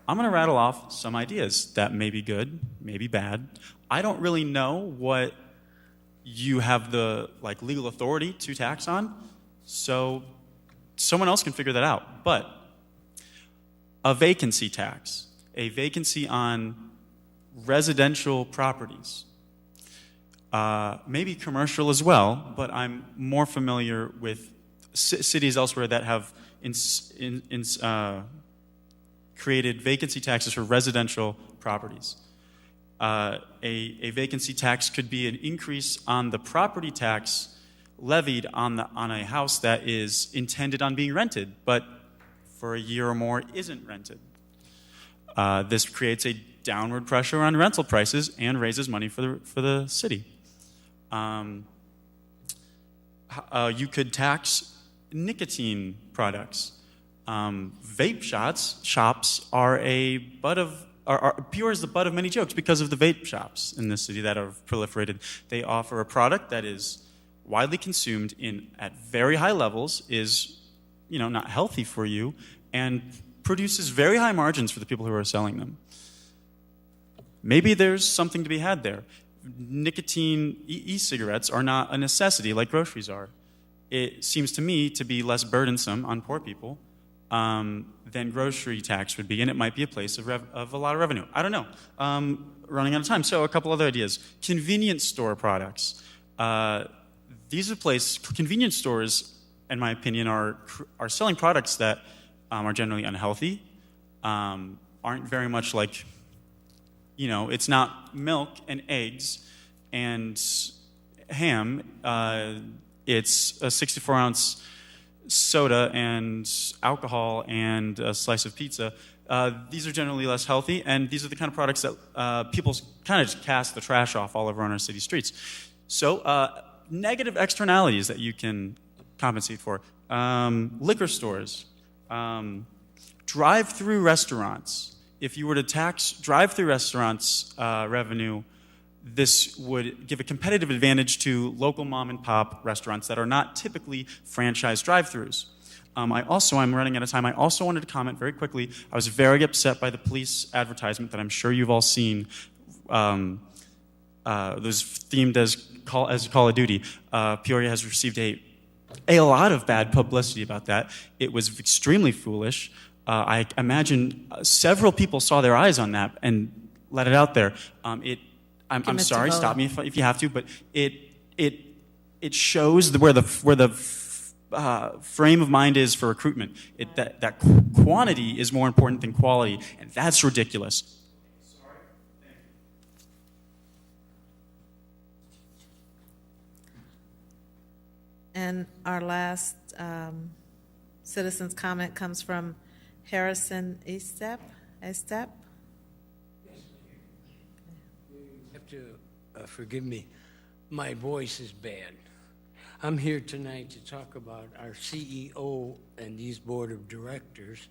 I'm going to rattle off some ideas that may be good, may be bad. I don't really know what you have the legal authority to tax on, so someone else can figure that out. But a vacancy tax, a vacancy on residential properties, maybe commercial as well, but I'm more familiar with cities elsewhere that have created vacancy taxes for residential properties. A vacancy tax could be an increase on the property tax levied on a house that is intended on being rented, but for a year or more isn't rented. This creates a downward pressure on rental prices and raises money for the city. You could tax nicotine products. Vape shops are Peoria is the butt of many jokes because of the vape shops in this city that have proliferated. They offer a product that is widely consumed at very high levels, is not healthy for you, and produces very high margins for the people who are selling them. Maybe there's something to be had there. Nicotine e-cigarettes are not a necessity like groceries are. It seems to me to be less burdensome on poor people than grocery tax would be, and it might be a place of a lot of revenue. I don't know. Running out of time. So a couple other ideas. Convenience store products. Convenience stores, in my opinion, are selling products that are generally unhealthy, aren't very much like, it's not milk and eggs and ham. It's a 64-ounce soda and alcohol and a slice of pizza. These are generally less healthy, and these are the kind of products that people kind of just cast the trash off all over on our city streets. So negative externalities that you can compensate for. Liquor stores. Drive-through restaurants. If you were to tax drive-through restaurants revenue, this would give a competitive advantage to local mom-and-pop restaurants that are not typically franchise drive-throughs. I'm running out of time. I also wanted to comment very quickly. I was very upset by the police advertisement that I'm sure you've all seen. Those themed as Call of Duty. Peoria has received a lot of bad publicity about that. It was extremely foolish. I imagine several people saw their eyes on that and let it out there. I'm sorry, stop me if you have to, but it shows where the frame of mind is for recruitment. That quantity is more important than quality, and that's ridiculous. And our last citizen's comment comes from Harrison Estep. You have to forgive me. My voice is bad. I'm here tonight to talk about our CEO and these board of directors.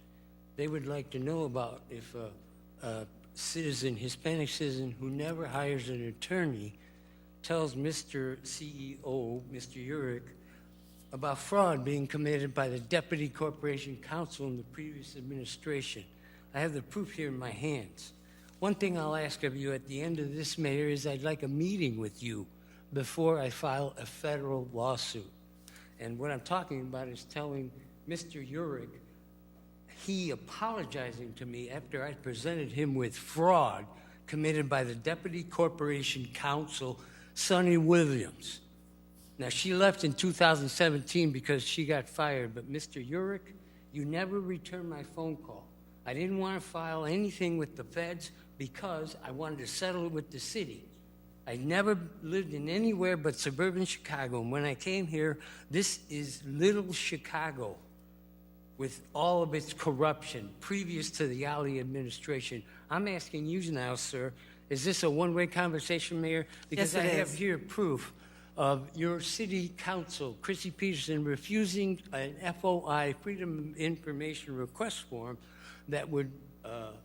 They would like to know about if a Hispanic citizen who never hires an attorney tells Mr. CEO, Mr. Urick, about fraud being committed by the Deputy Corporation Counsel in the previous administration. I have the proof here in my hands. One thing I'll ask of you at the end of this, Mayor, is I'd like a meeting with you before I file a federal lawsuit. And what I'm talking about is telling Mr. Urick, he apologizing to me after I presented him with fraud committed by the Deputy Corporation Counsel, Sonny Williams. Now, she left in 2017 because she got fired, but Mr. Urick, you never returned my phone call. I didn't want to file anything with the feds because I wanted to settle it with the city. I never lived in anywhere but suburban Chicago, and when I came here, this is little Chicago with all of its corruption previous to the Ali administration. I'm asking you now, sir, is this a one-way conversation, Mayor? Because Yes, it I have is. here proof of your city council, Chrissy Peterson, refusing an FOI, Freedom of Information Request form, that would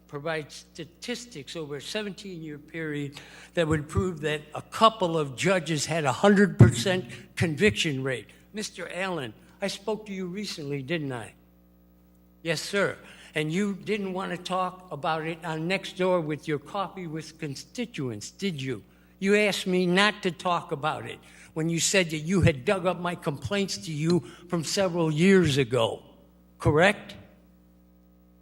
provide statistics over a 17-year period that would prove that a couple of judges had a 100% conviction rate. Mr. Allen, I spoke to you recently, didn't I? Yes, sir. And you didn't want to talk about it on Next Door with your coffee with constituents, did you? You asked me not to talk about it when you said that you had dug up my complaints to you from several years ago, correct?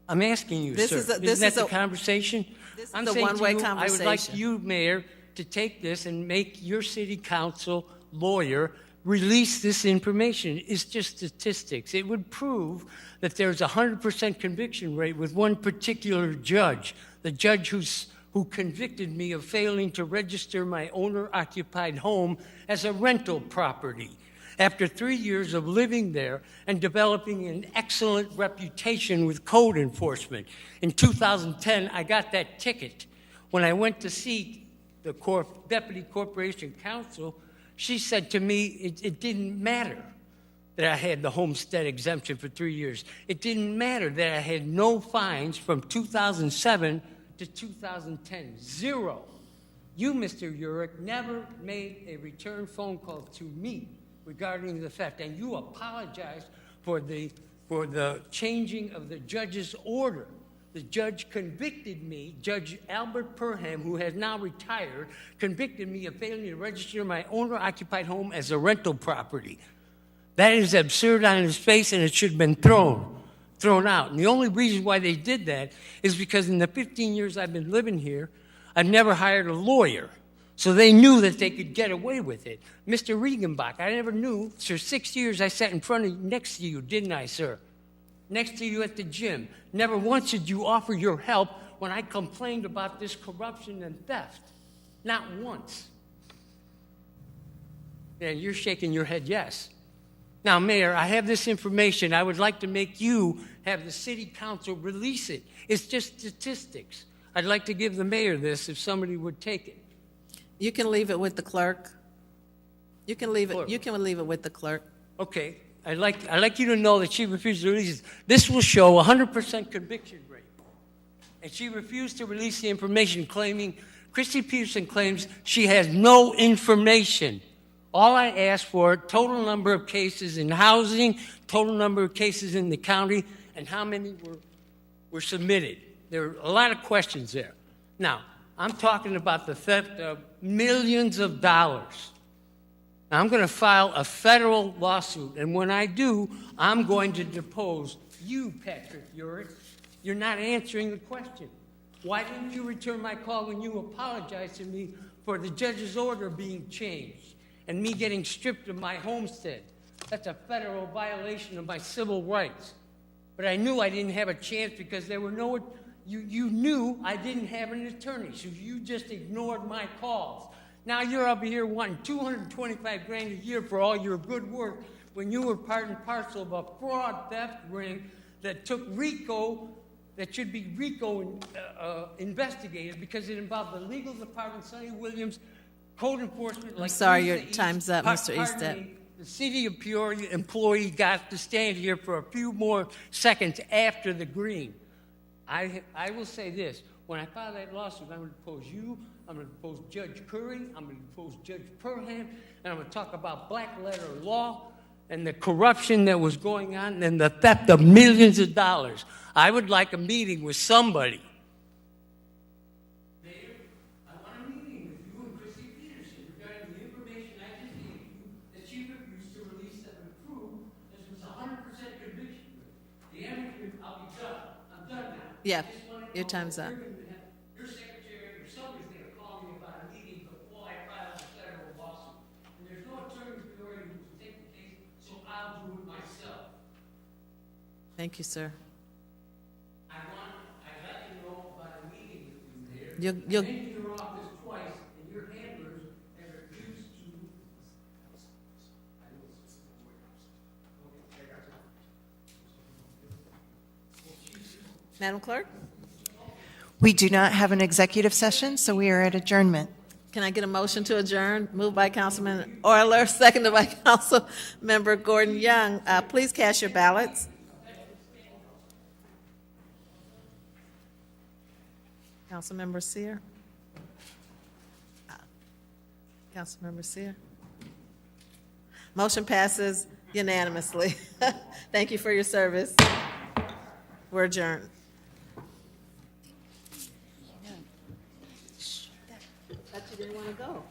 I'm asking you, sir. Isn't that the conversation? This I'm is a saying to one-way you, I would like conversation. you, Mayor, to take this and make your city council lawyer release this information. It's just statistics. It would prove that there's a 100% conviction rate with one particular judge, the judge who convicted me of failing to register my owner-occupied home as a rental property. After 3 years of living there and developing an excellent reputation with code enforcement, in 2010, I got that ticket. When I went to see the Deputy Corporation Counsel, she said to me it didn't matter that I had the homestead exemption for 3 years. It didn't matter that I had no fines from 2007 to 2010, zero. You, Mr. Urich, never made a return phone call to me regarding the theft, and you apologized for the changing of the judge's order. The judge convicted me, Judge Albert Perham, who has now retired, convicted me of failing to register my owner-occupied home as a rental property. That is absurd on its face, and it should have been thrown out. And the only reason why they did that is because in the 15 years I've been living here, I've never hired a lawyer. So they knew that they could get away with it. Mr. Regenbach, I never knew. For 6 years I sat in front of next to you, didn't I, sir? Next to you at the gym. Never once did you offer your help when I complained about this corruption and theft. Not once. And you're shaking your head yes. Now, Mayor, I have this information. I would like to make you have the city council release it. It's just statistics. I'd like to give the mayor this if somebody would take it. You can leave it with the clerk. You can leave it. You can leave it with the clerk. Okay. I'd like you to know that she refused to release it. This will show a 100% conviction rate. And she refused to release the information, claiming, Christy Peterson claims she has no information. All I asked for, total number of cases in housing, total number of cases in the county, and how many were submitted. There are a lot of questions there. Now, I'm talking about the theft of millions of dollars. Now, I'm going to file a federal lawsuit, and when I do, I'm going to depose you, Patrick Urich. You're not answering the question. Why didn't you return my call when you apologized to me for the judge's order being changed and me getting stripped of my homestead? That's a federal violation of my civil rights. But I knew I didn't have a chance because there were no... You knew I didn't have an attorney, so you just ignored my calls. Now you're up here wanting $225 grand a year for all your good work when you were part and parcel of a fraud theft ring that took RICO, that should be RICO investigated because it involved the legal department, Sonny Williams, code enforcement. I'm sorry, your time's up, Mr. Eastep. The city of Peoria employee got to stand here for a few more seconds after the green. I will say this. When I file that lawsuit, I'm going to depose you, I'm going to depose Judge Curry, I'm going to depose Judge Perham, and I'm going to talk about black letter law and the corruption that was going on and the theft of millions of dollars. I would like a meeting with somebody. Mayor, I want a meeting with you and Chrissy Peterson regarding the information I just gave you that she refused to release that would prove this was a 100% conviction. The answer, I'll be done. I'm done now. Yeah, your time's up. Your secretary or somebody's going to call me about a meeting before I file a federal lawsuit. And there's no attorney in Peoria who will take the case, so I'll do it myself. Thank you, sir. I'd like to know about a meeting with you there. I've been to your office twice, and your handlers have refused to. Madam Clerk? We do not have an executive session, so we are at adjournment. Can I get a motion to adjourn? Moved by Councilman Euler, seconded by Councilmember Gordon Young. Please cast your ballots. Councilmember Sear? Councilmember Sear? Motion passes unanimously. Thank you for your service. We're adjourned. Thought you didn't want to go.